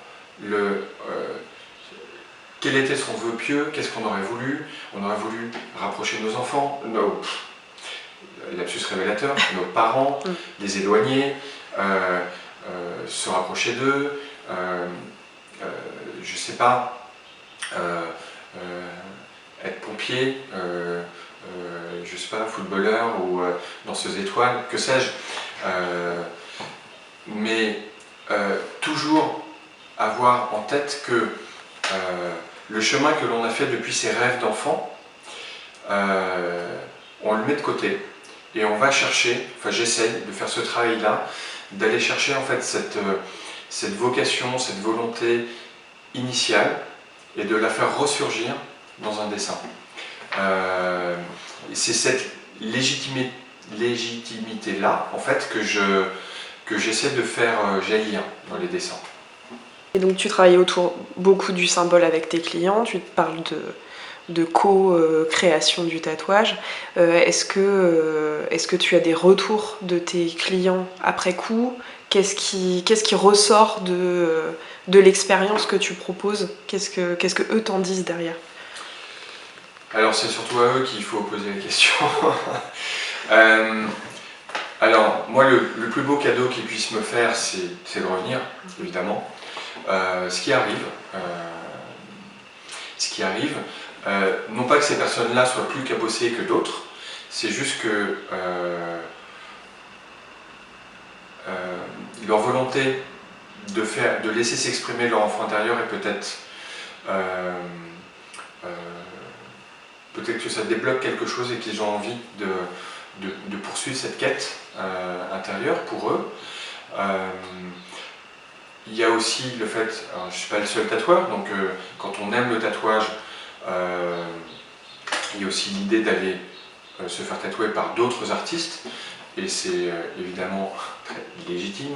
quel était son vœu pieux, qu'est-ce qu'on aurait voulu? On aurait voulu rapprocher nos enfants, lapsus révélateur, nos parents, les éloigner, se rapprocher d'eux, je sais pas, être pompier, je sais pas, footballeur ou danseuse étoile, que sais-je. Mais toujours avoir en tête que le chemin que l'on a fait depuis ses rêves d'enfant, on le met de côté et on va chercher, enfin j'essaye de faire ce travail-là, d'aller chercher en fait cette vocation, cette volonté initiale et de la faire ressurgir dans un dessin. C'est cette légitimité-là en fait que j'essaie de faire jaillir dans les dessins. Et donc tu travailles autour beaucoup du symbole avec tes clients, tu parles de co-création du tatouage. Est-ce que tu as des retours de tes clients après coup? Qu'est-ce qui ressort de l'expérience que tu proposes? Qu'est-ce que eux t'en disent derrière? Alors c'est surtout à eux qu'il faut poser la question. Alors moi le plus beau cadeau qu'ils puissent me faire c'est de revenir, évidemment. Ce qui arrive, non pas que ces personnes-là soient plus cabossées que d'autres, c'est juste que leur volonté de laisser s'exprimer leur enfant intérieur est peut-être que ça débloque quelque chose et qu'ils ont envie de poursuivre cette quête intérieure pour eux. Il y a aussi le fait, alors, je ne suis pas le seul tatoueur, donc quand on aime le tatouage, il y a aussi l'idée d'aller se faire tatouer par d'autres artistes, et c'est évidemment très légitime.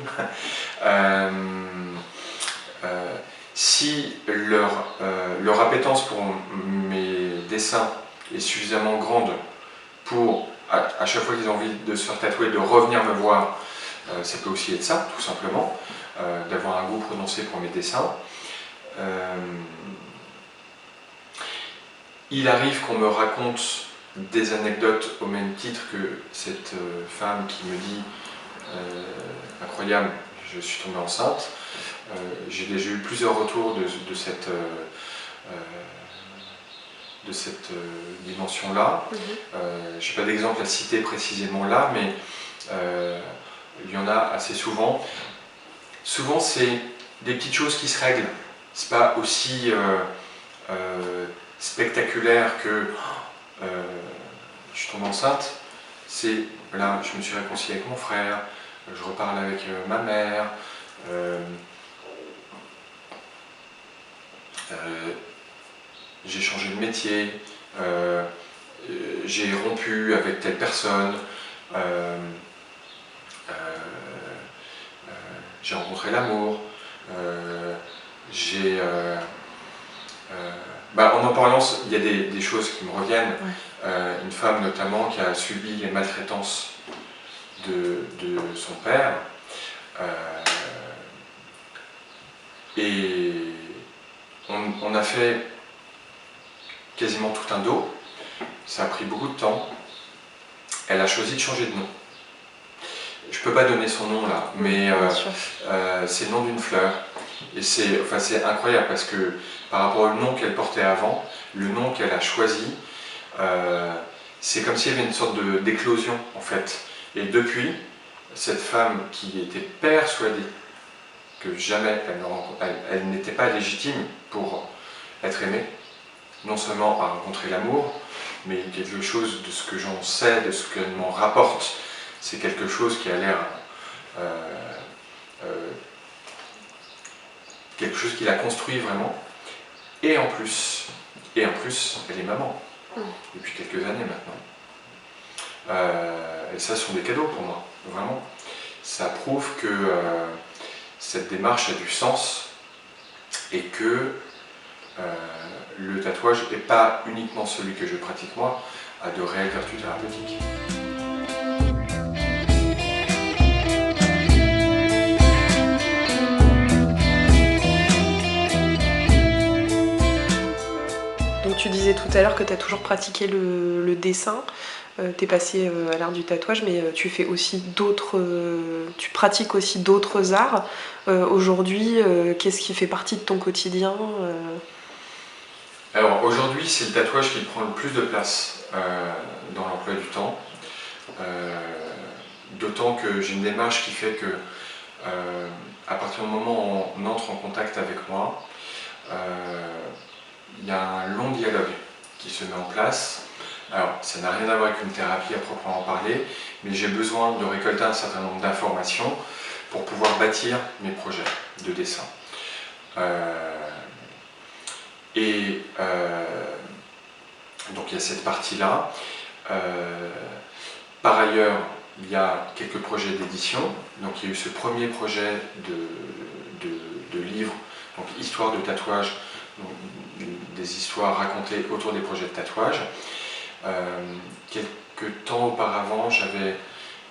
Si leur appétence pour mes dessins est suffisamment grande pour, à chaque fois qu'ils ont envie de se faire tatouer, de revenir me voir, ça peut aussi être ça, tout simplement, d'avoir un goût prononcé pour mes dessins. Il arrive qu'on me raconte des anecdotes au même titre que cette femme qui me dit incroyable, je suis tombée enceinte. J'ai déjà eu plusieurs retours de cette dimension-là. Je n'ai pas d'exemple à citer précisément là, mais il y en a assez souvent. Souvent, c'est des petites choses qui se règlent. C'est pas aussi spectaculaire que je suis tombée enceinte. C'est là, je me suis réconciliée avec mon frère, je reparle avec ma mère. J'ai changé de métier, j'ai rompu avec telle personne, j'ai rencontré l'amour, en parlant, il y a des choses qui me reviennent. Une femme notamment qui a subi les maltraitances de son père. Et on a fait quasiment tout un dos. Ça a pris beaucoup de temps. Elle a choisi de changer de nom. Je ne peux pas donner son nom là, mais c'est le nom d'une fleur. Et c'est incroyable parce que par rapport au nom qu'elle portait avant, le nom qu'elle a choisi, c'est comme s'il y avait une sorte d'éclosion en fait. Et depuis, cette femme qui était persuadée que jamais elle n'était pas légitime pour être aimée, non seulement à rencontrer l'amour, mais quelque chose de ce que j'en sais, de ce qu'elle m'en rapporte, c'est quelque chose qui a l'air quelque chose qu'il a construit vraiment. Et en plus, elle est maman depuis quelques années maintenant. Et ça, ce sont des cadeaux pour moi, vraiment. Ça prouve que cette démarche a du sens et que le tatouage n'est pas uniquement celui que je pratique moi, a de réelles vertus thérapeutiques. Donc tu disais tout à l'heure que tu as toujours pratiqué le dessin, tu es passé à l'art du tatouage, mais tu fais aussi tu pratiques aussi d'autres arts. Aujourd'hui, qu'est-ce qui fait partie de ton quotidien? Alors aujourd'hui, c'est le tatouage qui prend le plus de place dans l'emploi du temps. D'autant que j'ai une démarche qui fait que à partir du moment où on entre en contact avec moi, il y a un long dialogue qui se met en place. Alors, ça n'a rien à voir avec une thérapie à proprement parler, mais j'ai besoin de récolter un certain nombre d'informations pour pouvoir bâtir mes projets de dessin. Donc il y a cette partie-là. Par ailleurs, il y a quelques projets d'édition. Donc il y a eu ce premier projet de livre histoires de tatouage, donc, des histoires racontées autour des projets de tatouage. Quelques temps auparavant, j'avais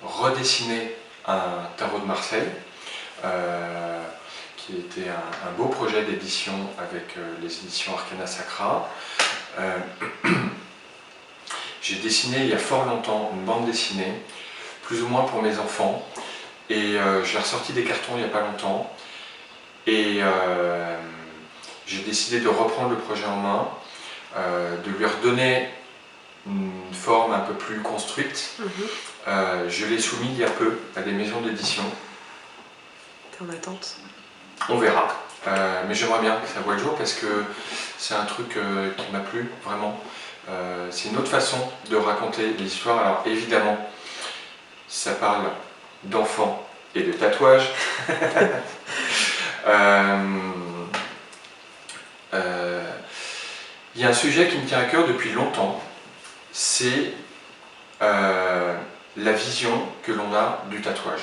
redessiné un tarot de Marseille, qui était un beau projet d'édition avec les éditions Arcana Sacra. J'ai dessiné il y a fort longtemps une bande dessinée, plus ou moins pour mes enfants, et j'ai ressorti des cartons il n'y a pas longtemps, et j'ai décidé de reprendre le projet en main, de lui redonner une forme un peu plus construite. Je l'ai soumis il y a peu à des maisons d'édition. T'es en attente? On verra. Mais j'aimerais bien que ça voie le jour parce que c'est un truc qui m'a plu vraiment. C'est une autre façon de raconter l'histoire. Alors évidemment, ça parle d'enfants et de tatouage. Il y a un sujet qui me tient à cœur depuis longtemps, c'est la vision que l'on a du tatouage.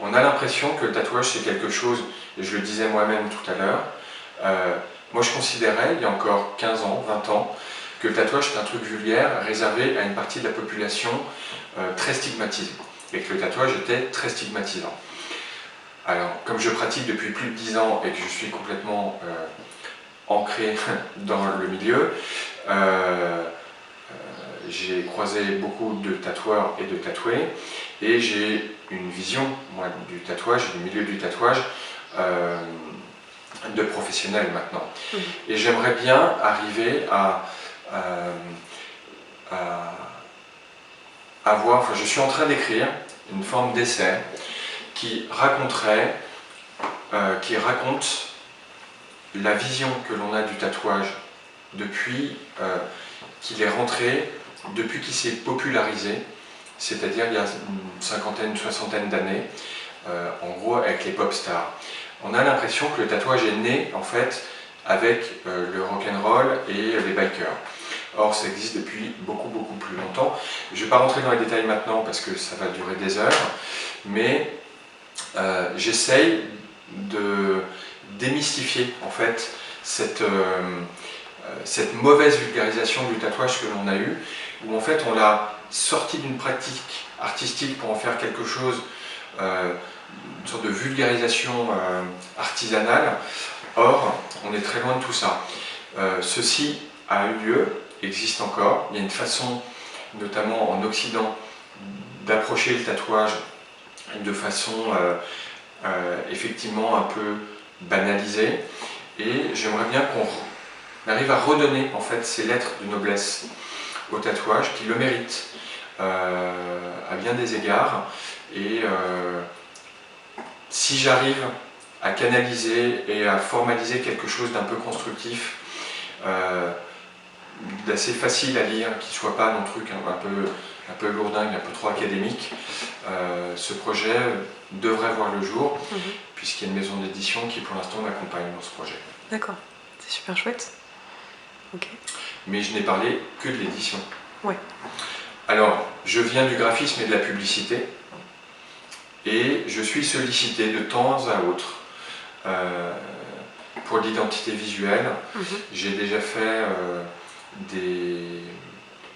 On a l'impression que le tatouage c'est quelque chose, et je le disais moi-même tout à l'heure, moi je considérais, il y a encore 15 ans, 20 ans, que le tatouage c'est un truc vulgaire réservé à une partie de la population très stigmatisée, et que le tatouage était très stigmatisant. Alors, comme je pratique depuis plus de 10 ans et que je suis complètement ancré dans le milieu, j'ai croisé beaucoup de tatoueurs et de tatoués, et j'ai une vision, moi, du tatouage, du milieu du tatouage, de professionnel maintenant. Et j'aimerais bien arriver à avoir, enfin je suis en train d'écrire une forme d'essai qui raconterait, qui raconte la vision que l'on a du tatouage depuis qu'il est rentré, depuis qu'il s'est popularisé, c'est-à-dire il y a une cinquantaine, une soixantaine d'années, en gros avec les pop stars. On a l'impression que le tatouage est né en fait avec le rock'n'roll et les bikers. Or ça existe depuis beaucoup plus longtemps. Je ne vais pas rentrer dans les détails maintenant parce que ça va durer des heures, mais j'essaye de démystifier en fait cette mauvaise vulgarisation du tatouage que l'on a eue, où en fait on l'a sorti d'une pratique artistique pour en faire quelque chose, une sorte de vulgarisation artisanale. Or, on est très loin de tout ça. Ceci a eu lieu, existe encore. Il y a une façon, notamment en Occident, d'approcher le tatouage de façon effectivement un peu banalisée. Et j'aimerais bien qu'on arrive à redonner en fait ces lettres de noblesse au tatouage qui le mérite à bien des égards. Et si j'arrive à canaliser et à formaliser quelque chose d'un peu constructif, d'assez facile à lire, qui ne soit pas non truc un peu lourdingue, un peu trop académique, ce projet devrait voir le jour, puisqu'il y a une maison d'édition qui pour l'instant m'accompagne dans ce projet. D'accord, c'est super chouette. Ok. Mais je n'ai parlé que de l'édition. Ouais. Alors, je viens du graphisme et de la publicité, et je suis sollicité de temps à autre pour l'identité visuelle. J'ai déjà fait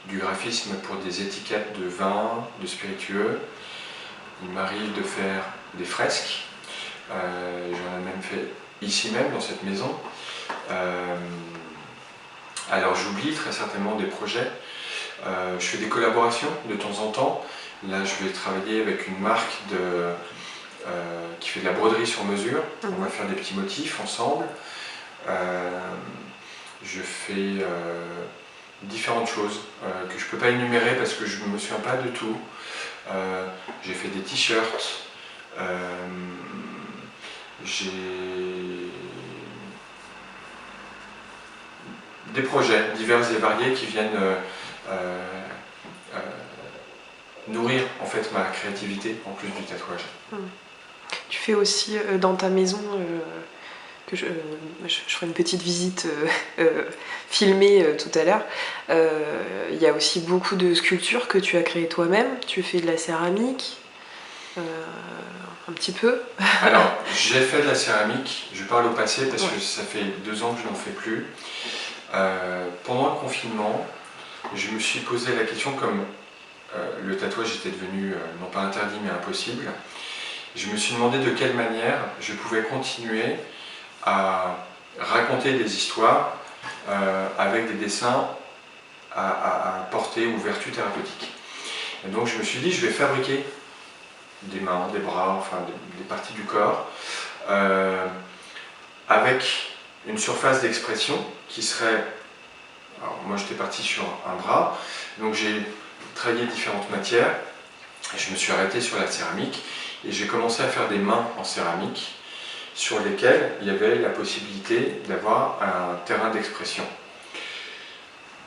du graphisme pour des étiquettes de vin, de spiritueux. Il m'arrive de faire des fresques. J'en ai même fait ici même, dans cette maison. Alors j'oublie très certainement des projets. Je fais des collaborations de temps en temps. Là, je vais travailler avec une marque qui fait de la broderie sur mesure. On va faire des petits motifs ensemble. Je fais différentes choses que je ne peux pas énumérer parce que je ne me souviens pas de tout. J'ai fait des t-shirts. J'ai des projets divers et variés qui viennent nourrir en fait ma créativité en plus du tatouage. Tu fais aussi dans ta maison, que je ferai une petite visite filmée tout à l'heure, il y a aussi beaucoup de sculptures que tu as créées toi-même. Tu fais de la céramique, Un petit peu. Alors, j'ai fait de la céramique, je parle au passé parce que ça fait 2 ans que je n'en fais plus. Pendant le confinement, je me suis posé la question, comme le tatouage était devenu non pas interdit mais impossible, je me suis demandé de quelle manière je pouvais continuer à raconter des histoires avec des dessins à portée ou vertu thérapeutique. Et donc je me suis dit, je vais fabriquer des mains, des bras, enfin des parties du corps, avec une surface d'expression qui serait... Alors moi j'étais parti sur un bras, donc j'ai travaillé différentes matières, et je me suis arrêté sur la céramique, et j'ai commencé à faire des mains en céramique, sur lesquelles il y avait la possibilité d'avoir un terrain d'expression.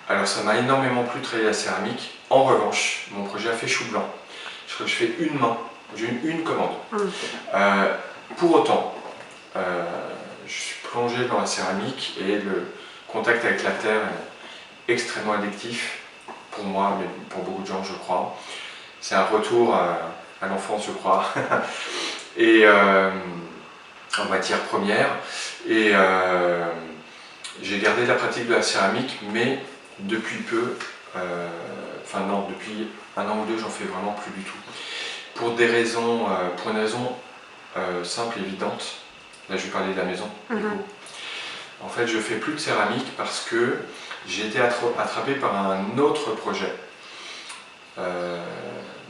Alors ça m'a énormément plu de travailler la céramique. En revanche, mon projet a fait chou blanc. Je fais une main, j'ai une commande. Pour autant, je suis plongé dans la céramique et le contact avec la terre est extrêmement addictif pour moi, mais pour beaucoup de gens, je crois. C'est un retour à l'enfance, je crois, et en matière première. Et j'ai gardé la pratique de la céramique, mais depuis peu, enfin non, depuis 1 an ou 2, j'en fais vraiment plus du tout. Pour une raison simple et évidente. Là, je vais parler de la maison. En fait, je fais plus de céramique parce que j'ai été attrapé par un autre projet,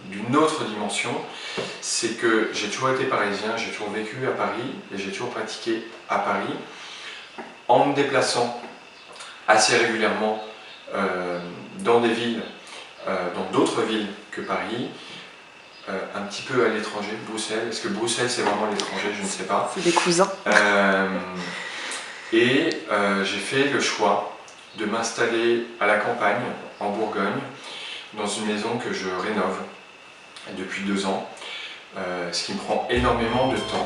d'une autre dimension. C'est que j'ai toujours été parisien, j'ai toujours vécu à Paris et j'ai toujours pratiqué à Paris en me déplaçant assez régulièrement dans des villes, dans d'autres villes que Paris, un petit peu à l'étranger, Bruxelles. Est-ce que Bruxelles c'est vraiment l'étranger? Je ne sais pas. C'est des cousins. Et j'ai fait le choix de m'installer à la campagne, en Bourgogne, dans une maison que je rénove depuis 2 ans, ce qui me prend énormément de temps.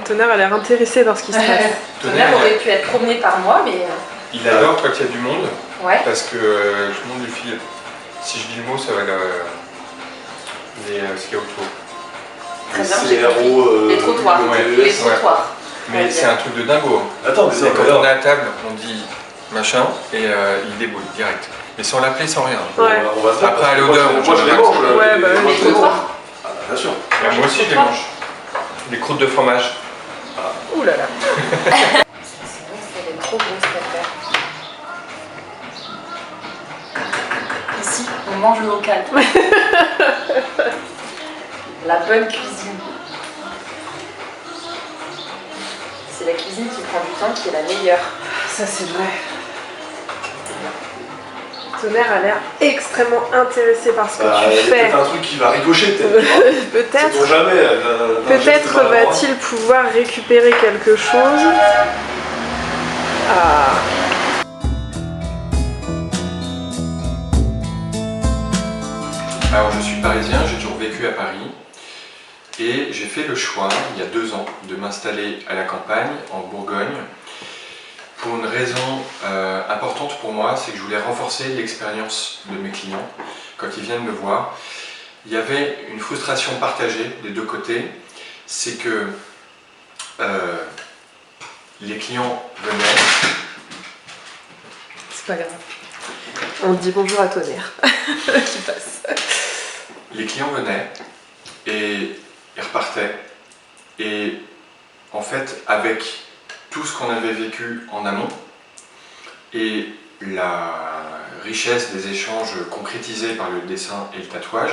Tonnerre a l'air intéressé par ce qui se passe. Tonnerre aurait pu être promené par moi, mais... Il adore quand il y a du monde, Ouais. parce que tout le monde lui file. Si je dis le mot, ça va ce qu'il y a autour. Très bien, j'ai compris. Les trottoirs. Ouais, Les trottoirs. Mais c'est un truc de dingo. Attends, mais C'est quand on est à table, on dit machin, et il déboule direct. Mais sans l'appeler, sans rien. Ouais. on va se Après, à l'odeur, moi je les mange. Ouais, bah, Les trottoirs. Ah, bien sûr. Moi aussi, je les mange. Les croûtes de fromage. Ouh là là. C'est vrai que c'est des trop grosses affaires. Ici, on mange local. La bonne cuisine. C'est la cuisine qui prend du temps qui est la meilleure. Ça c'est vrai. Tonnerre a l'air extrêmement intéressé par ce que Il y a tu fais. peut-être un truc qui va ricocher, peut-être. Peut-être. Sait-on jamais. Peut-être va-t-il pouvoir récupérer quelque chose. Ah. Alors, je suis parisien, j'ai toujours vécu à Paris. Et j'ai fait le choix, il y a 2 ans, de m'installer à la campagne, en Bourgogne, pour une raison importante pour moi, c'est que je voulais renforcer l'expérience de mes clients quand ils viennent me voir. Il y avait une frustration partagée des 2 côtés, c'est que les clients venaient... C'est pas grave. On dit bonjour à Tonnerre qui passe. Les clients venaient et ils repartaient. Et en fait, avec tout ce qu'on avait vécu en amont et la richesse des échanges concrétisés par le dessin et le tatouage,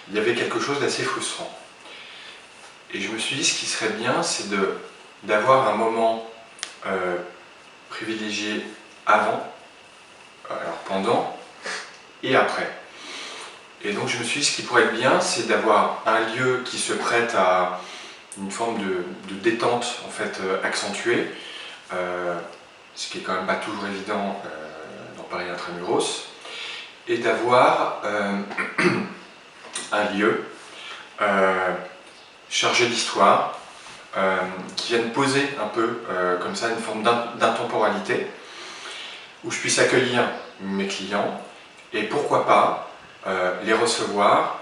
il y avait quelque chose d'assez frustrant. Et je me suis dit, ce qui serait bien, c'est d'avoir un moment privilégié avant, alors pendant et après. Et donc je me suis dit, ce qui pourrait être bien, c'est d'avoir un lieu qui se prête à une forme de détente en fait, accentuée, ce qui est quand même pas toujours évident dans Paris Intramuros, et d'avoir un lieu chargé d'histoire, qui vienne poser un peu comme ça une forme d'intemporalité, où je puisse accueillir mes clients et pourquoi pas les recevoir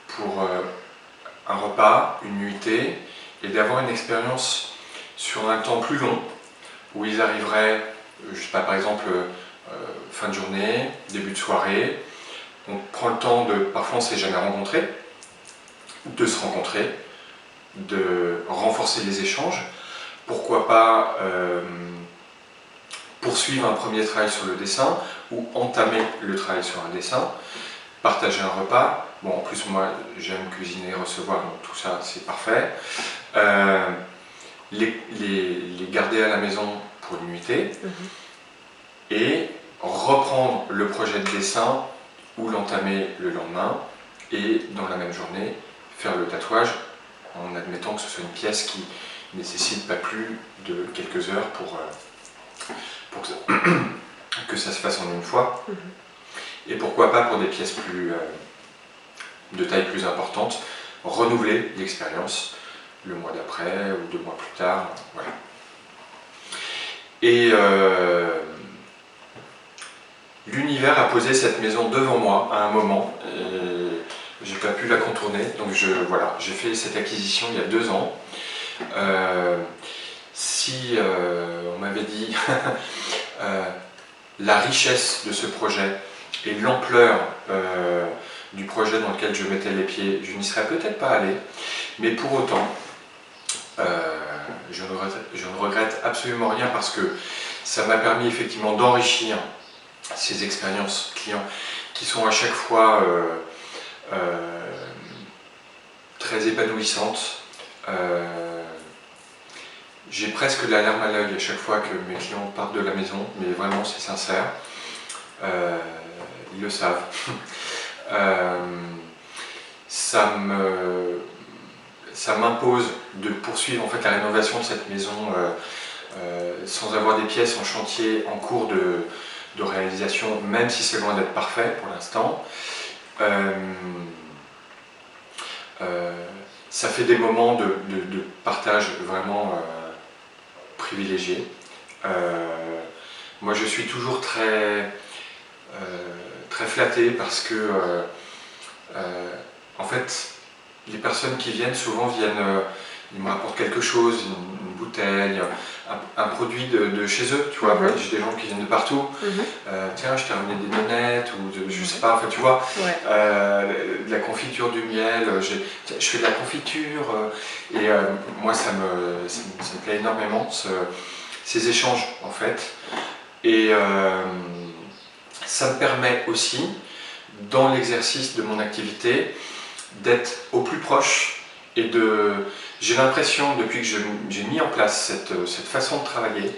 pour un repas, une nuitée, et d'avoir une expérience sur un temps plus long, où ils arriveraient, je sais pas, par exemple, fin de journée, début de soirée. On prend le temps de, parfois on ne s'est jamais rencontré, de se rencontrer, de renforcer les échanges. Pourquoi pas poursuivre un premier travail sur le dessin ou entamer le travail sur un dessin, partager un repas. Bon, en plus, moi, j'aime cuisiner, recevoir, donc tout ça, c'est parfait. Les garder à la maison pour une nuitée et reprendre le projet de dessin ou l'entamer le lendemain et dans la même journée faire le tatouage en admettant que ce soit une pièce qui nécessite pas plus de quelques heures pour que ça se fasse en une fois. Et pourquoi pas pour des pièces de taille plus importante, renouveler l'expérience le mois d'après ou 2 mois plus tard. Voilà. Et l'univers a posé cette maison devant moi à un moment. J'ai pas pu la contourner, donc voilà, j'ai fait cette acquisition il y a 2 ans. Si on m'avait dit la richesse de ce projet et l'ampleur du projet dans lequel je mettais les pieds, je n'y serais peut-être pas allé, mais pour autant, je ne regrette absolument rien parce que ça m'a permis effectivement d'enrichir ces expériences clients qui sont à chaque fois très épanouissantes. J'ai presque la larme à l'œil à chaque fois que mes clients partent de la maison, mais vraiment c'est sincère. Ils le savent. Ça m'impose de poursuivre en fait la rénovation de cette maison sans avoir des pièces en chantier en cours de réalisation, même si c'est loin d'être parfait pour l'instant. Ça fait des moments de partage vraiment privilégiés. Moi je suis toujours très flatté parce que en fait les personnes qui viennent souvent ils me rapportent quelque chose, une bouteille, un produit de chez eux, tu vois. J'ai des gens qui viennent de partout. Tiens, je t'ai ramené des donettes ou je sais pas, enfin tu vois, de la confiture, du miel. Je fais de la confiture et moi ça me plaît énormément ces échanges en fait. Et ça me permet aussi, dans l'exercice de mon activité, d'être au plus proche et j'ai l'impression, depuis que j'ai mis en place cette façon de travailler,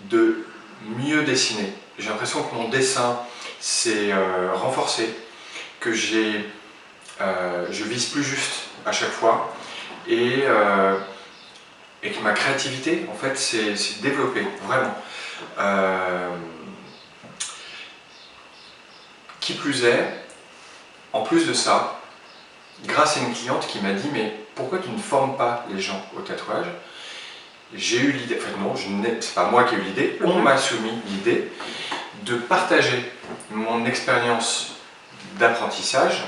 de mieux dessiner. J'ai l'impression que mon dessin s'est renforcé, que je vise plus juste à chaque fois et que ma créativité en fait s'est développée, vraiment. Qui plus est, en plus de ça, grâce à une cliente qui m'a dit « mais pourquoi tu ne formes pas les gens au tatouage ?» J'ai eu l'idée, enfin non, c'est pas moi qui ai eu l'idée, on m'a soumis l'idée de partager mon expérience d'apprentissage,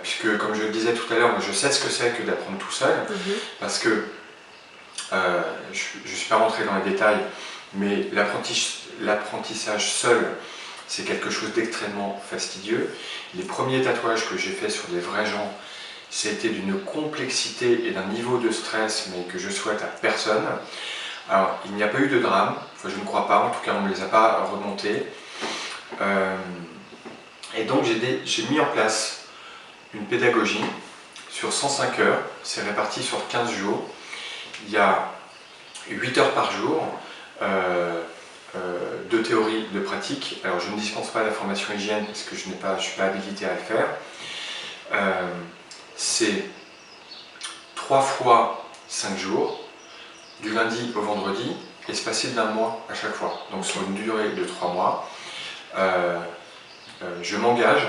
puisque comme je le disais tout à l'heure, je sais ce que c'est que d'apprendre tout seul, parce que je ne suis pas rentré dans les détails, mais l'apprentissage seul, c'est quelque chose d'extrêmement fastidieux. Les premiers tatouages que j'ai faits sur des vrais gens, c'était d'une complexité et d'un niveau de stress, mais que je souhaite à personne. Alors, il n'y a pas eu de drame, enfin, je ne crois pas, en tout cas on ne me les a pas remontés. Et donc j'ai mis en place une pédagogie sur 105 heures, c'est réparti sur 15 jours. Il y a 8 heures par jour, de théorie, de pratique. Alors je ne dispense pas la formation hygiène parce que je suis pas habilité à le faire. C'est 3 fois 5 jours, du lundi au vendredi, espacé d'un mois à chaque fois, donc sur une durée de 3 mois. Je m'engage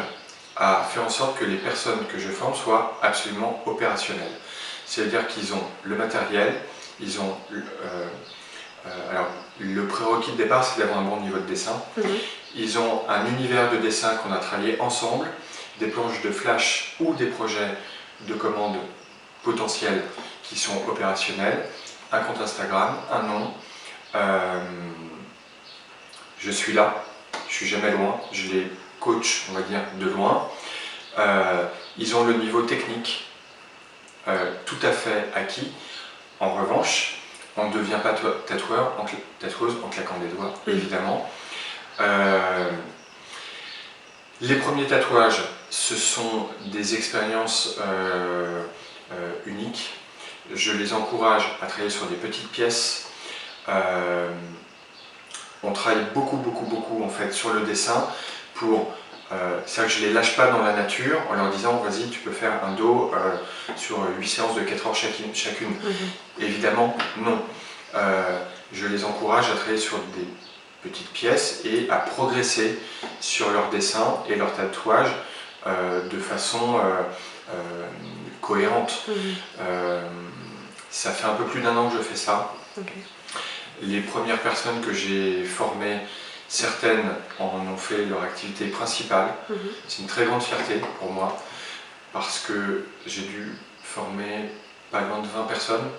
à faire en sorte que les personnes que je forme soient absolument opérationnelles. C'est-à-dire qu'ils ont le matériel, ils ont... alors, le prérequis de départ, c'est d'avoir un bon niveau de dessin. Ils ont un univers de dessin qu'on a travaillé ensemble, des planches de flash ou des projets de commandes potentiels qui sont opérationnels, un compte Instagram, un nom. Je suis là, je suis jamais loin, je les coach, on va dire, de loin. Ils ont le niveau technique tout à fait acquis. En revanche, on ne devient pas tatoueuse en claquant des doigts, évidemment. Les premiers tatouages, ce sont des expériences uniques. Je les encourage à travailler sur des petites pièces. On travaille beaucoup en fait sur le dessin pour... c'est-à-dire que je ne les lâche pas dans la nature en leur disant vas-y tu peux faire un dos sur 8 séances de 4 heures chacune. Évidemment non. Je les encourage à travailler sur des petites pièces et à progresser sur leur dessin et leur tatouage de façon cohérente. Ça fait un peu plus d'1 an que je fais ça. Les premières personnes que j'ai formées, certaines en ont fait leur activité principale. C'est une très grande fierté pour moi parce que j'ai dû former pas loin de 20 personnes.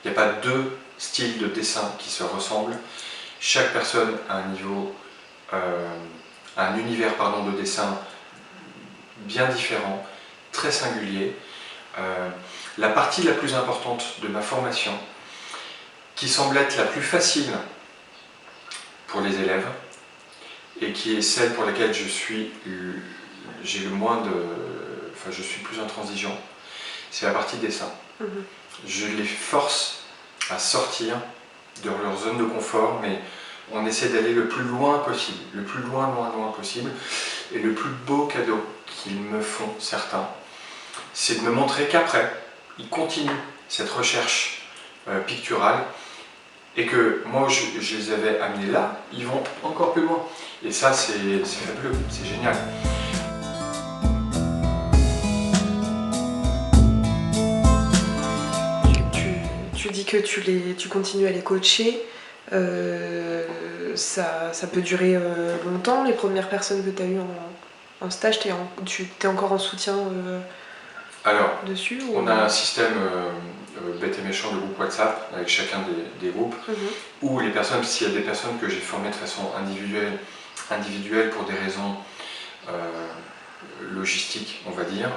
Il n'y a pas 2 styles de dessin qui se ressemblent. Chaque personne a un univers de dessin bien différent, très singulier. La partie la plus importante de ma formation, qui semble être la plus facile pour les élèves, et qui est celle pour laquelle je suis plus intransigeant, c'est la partie dessin. Je les force à sortir de leur zone de confort, mais on essaie d'aller le plus loin possible, le plus loin possible. Et le plus beau cadeau qu'ils me font, certains, c'est de me montrer qu'après, ils continuent cette recherche picturale, et que moi je les avais amenés là, ils vont encore plus loin. Et ça c'est fabuleux, c'est génial. Tu dis que tu continues à les coacher. Ça peut durer longtemps, les premières personnes que tu as eues en stage, tu es encore en soutien Alors, dessus on a un système bête et méchant de groupe WhatsApp avec chacun des groupes, où les personnes, s'il y a des personnes que j'ai formées de façon individuelle pour des raisons logistiques, on va dire,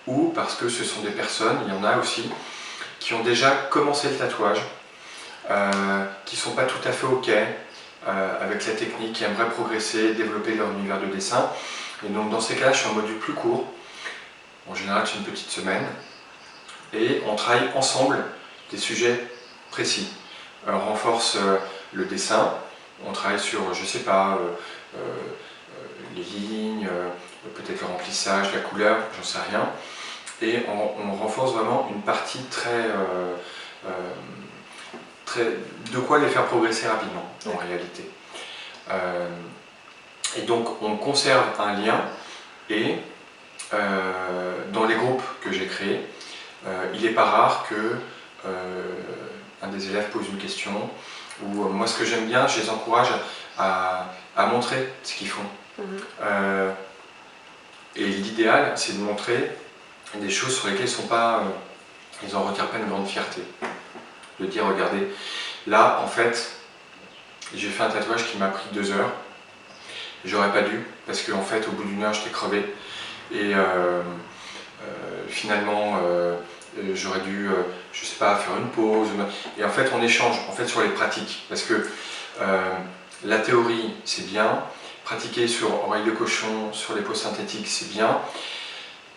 ou parce que ce sont des personnes, il y en a aussi, qui ont déjà commencé le tatouage, qui ne sont pas tout à fait OK avec la technique, qui aimeraient progresser, développer leur univers de dessin. Et donc dans ces cas-là, je suis en module plus court. En général, c'est une petite semaine. Et on travaille ensemble des sujets précis. On renforce le dessin, on travaille sur, je sais pas, les lignes, peut-être le remplissage, la couleur, j'en sais rien. Et on renforce vraiment une partie de quoi les faire progresser rapidement, en réalité. Et donc on conserve un lien, et dans les groupes que j'ai créés, il n'est pas rare que un des élèves pose une question, ou moi ce que j'aime bien, je les encourage à montrer ce qu'ils font. Et l'idéal, c'est de montrer des choses sur lesquelles ils n'en retirent pas une grande fierté. De dire, regardez, là en fait, j'ai fait un tatouage qui m'a pris 2 heures. J'aurais pas dû, parce qu'en fait, au bout d'1 heure, j'étais crevé. Et finalement, j'aurais dû, je sais pas, faire une pause. Et en fait, on échange sur les pratiques. Parce que la théorie, c'est bien. Pratiquer sur oreille de cochon, sur les peaux synthétiques, c'est bien.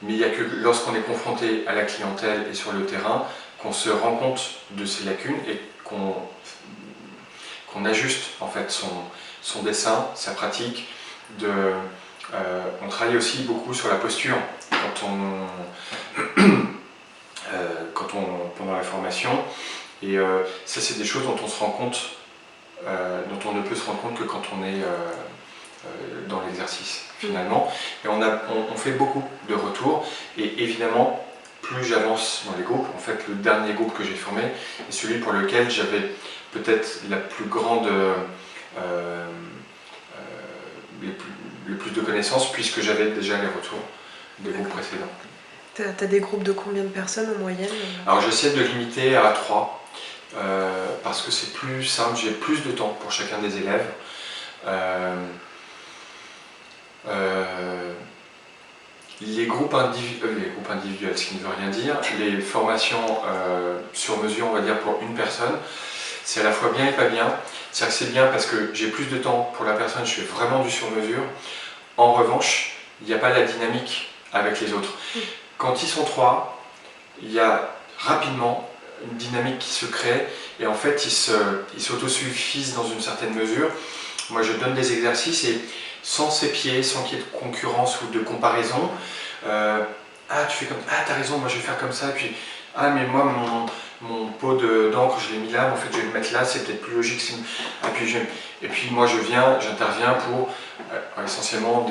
Mais il n'y a que lorsqu'on est confronté à la clientèle et sur le terrain qu'on se rend compte de ces lacunes et qu'on qu'on ajuste en fait son dessin, sa pratique. On travaille aussi beaucoup sur la posture pendant la formation. Et ça, c'est des choses dont on se rend compte, dont on ne peut se rendre compte que quand on est dans l'exercice finalement. Et on fait beaucoup de retours. Et évidemment, plus j'avance dans les groupes, en fait, le dernier groupe que j'ai formé est celui pour lequel j'avais peut-être la plus grande, le plus de connaissances, puisque j'avais déjà les retours des groupes précédents. T'as des groupes de combien de personnes en moyenne? Alors j'essaie de limiter à 3, parce que c'est plus simple, j'ai plus de temps pour chacun des élèves. Les groupes individuels, ce qui ne veut rien dire, les formations sur mesure, on va dire, pour une personne, c'est à la fois bien et pas bien. C'est-à-dire que c'est bien parce que j'ai plus de temps pour la personne, je fais vraiment du sur mesure. En revanche, il n'y a pas la dynamique avec les autres. Quand ils sont 3, il y a rapidement une dynamique qui se crée et en fait ils s'autosuffisent dans une certaine mesure. Moi je donne des exercices et sans s'épier, sans qu'il y ait de concurrence ou de comparaison, ah tu fais comme ah t'as raison, moi je vais faire comme ça, et puis ah mais moi mon pot d'encre je l'ai mis là, mais en fait je vais le mettre là, c'est peut-être plus logique. Et puis moi j'interviens pour essentiellement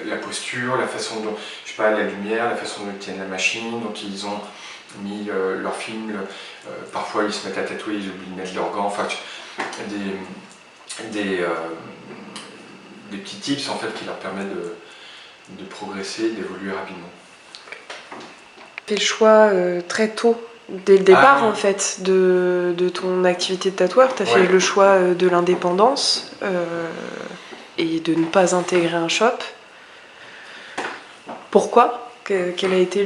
la posture, la façon dont, je sais pas, la lumière, la façon dont ils tiennent la machine, dont ils ont mis leur film, parfois ils se mettent à tatouer, ils oublient de mettre leurs gants, enfin des petits tips en fait qui leur permettent de progresser, d'évoluer rapidement. Tu fais le choix très tôt, dès le départ en fait, de ton activité de tatoueur, tu as fait le choix de l'indépendance et de ne pas intégrer un shop. Pourquoi? Quel a été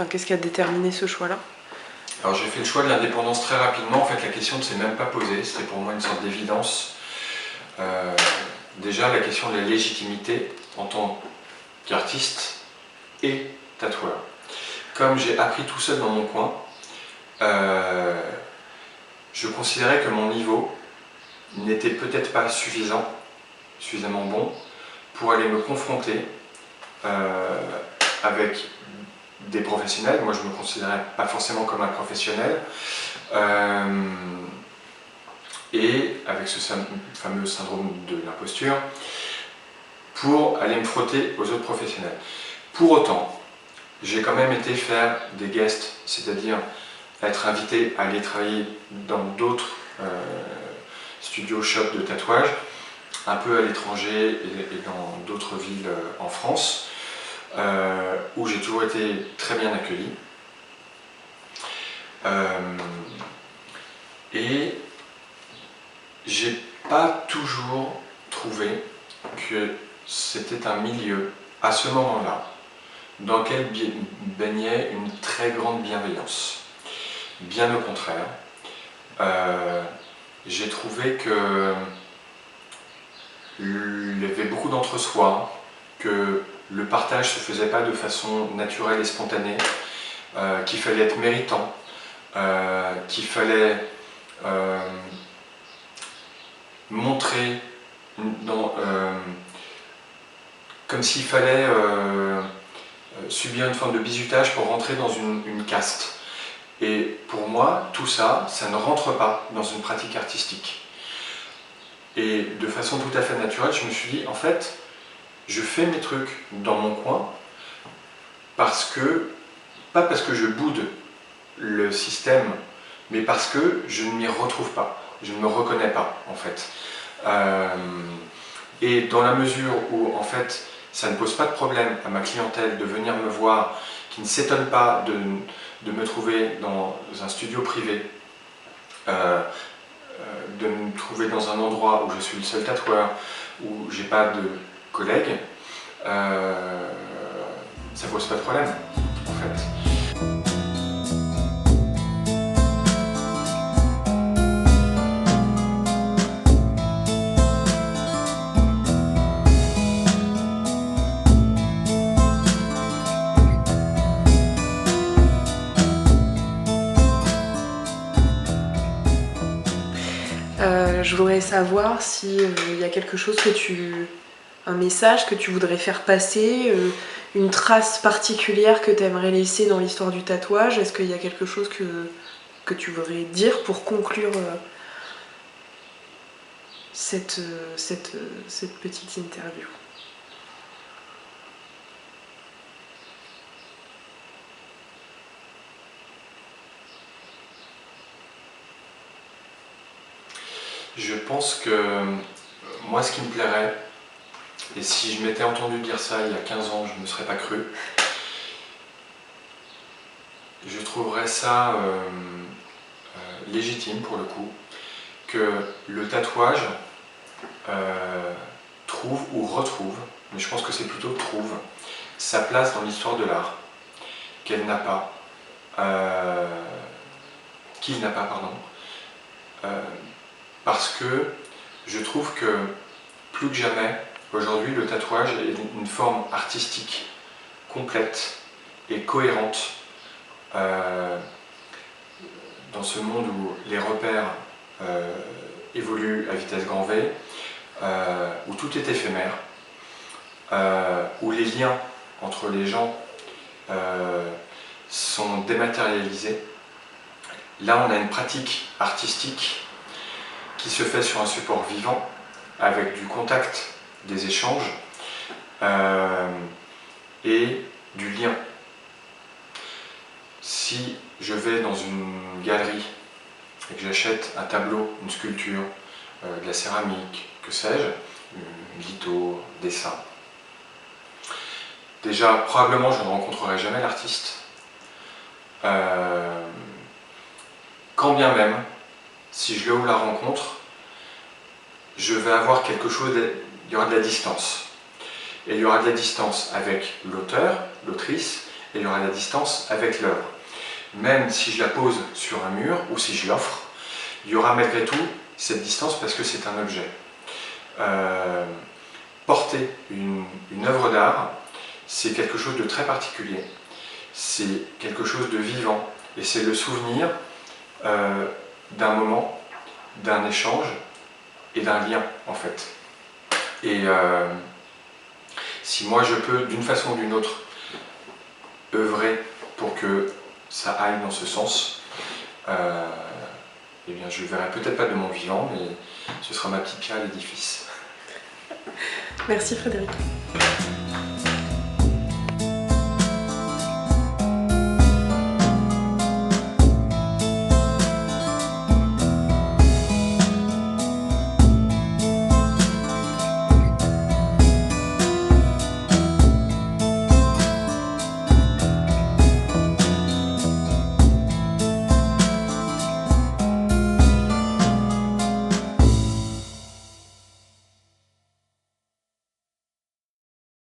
qu'est-ce qui a déterminé ce choix-là? Alors j'ai fait le choix de l'indépendance très rapidement, en fait la question ne s'est même pas posée, c'était pour moi une sorte d'évidence. Déjà la question de la légitimité en tant qu'artiste et tatoueur. Comme j'ai appris tout seul dans mon coin, je considérais que mon niveau n'était peut-être pas suffisamment bon pour aller me confronter avec des professionnels. Moi je ne me considérais pas forcément comme un professionnel, et avec ce fameux syndrome de l'imposture, pour aller me frotter aux autres professionnels. Pour autant, j'ai quand même été faire des guests, c'est-à-dire être invité à aller travailler dans d'autres studios shop de tatouage, un peu à l'étranger et dans d'autres villes en France, où j'ai toujours été très bien accueilli. Et j'ai pas toujours trouvé que c'était un milieu, à ce moment-là, dans lequel baignait une très grande bienveillance. Bien au contraire, j'ai trouvé que il y avait beaucoup d'entre-soi, que le partage ne se faisait pas de façon naturelle et spontanée, qu'il fallait être méritant, qu'il fallait montrer comme s'il fallait subir une forme de bizutage pour rentrer dans une caste. Et pour moi, tout ça, ça ne rentre pas dans une pratique artistique. Et de façon tout à fait naturelle, je me suis dit, en fait, je fais mes trucs dans mon coin pas parce que je boude le système, mais parce que je ne m'y retrouve pas, je ne me reconnais pas en fait. Et dans la mesure où en fait ça ne pose pas de problème à ma clientèle de venir me voir, qui ne s'étonne pas de me trouver dans un studio privé, de me trouver dans un endroit où je suis le seul tatoueur, où j'ai pas de collègues, ça pose pas de problème en fait. je voudrais savoir si y a quelque chose un message que tu voudrais faire passer, une trace particulière que tu aimerais laisser dans l'histoire du tatouage. Est-ce qu'il y a quelque chose que tu voudrais dire pour conclure cette petite interview? Je pense que moi, ce qui me plairait, et si je m'étais entendu dire ça il y a 15 ans, je ne me serais pas cru, je trouverais ça légitime pour le coup, que le tatouage trouve ou retrouve, mais je pense que c'est plutôt trouve, sa place dans l'histoire de l'art, qu'elle n'a pas, qu'il n'a pas, pardon, parce que je trouve que plus que jamais, aujourd'hui, le tatouage est une forme artistique complète et cohérente dans ce monde où les repères évoluent à vitesse grand V, où tout est éphémère, où les liens entre les gens sont dématérialisés. Là, on a une pratique artistique qui se fait sur un support vivant, avec du contact, des échanges et du lien. Si je vais dans une galerie et que j'achète un tableau, une sculpture, de la céramique, que sais-je, une litho, un dessin, déjà, probablement, je ne rencontrerai jamais l'artiste. Quand bien même, si je le ou la rencontre, je vais avoir quelque chose, il y aura de la distance. Et il y aura de la distance avec l'auteur, l'autrice, et il y aura de la distance avec l'œuvre. Même si je la pose sur un mur, ou si je l'offre, il y aura malgré tout cette distance parce que c'est un objet. Porter une œuvre d'art, c'est quelque chose de très particulier. C'est quelque chose de vivant. Et c'est le souvenir d'un moment, d'un échange et d'un lien, en fait. Et si moi je peux, d'une façon ou d'une autre, œuvrer pour que ça aille dans ce sens, eh bien je le verrai peut-être pas de mon vivant, mais ce sera ma petite pierre à l'édifice. Merci Frédéric.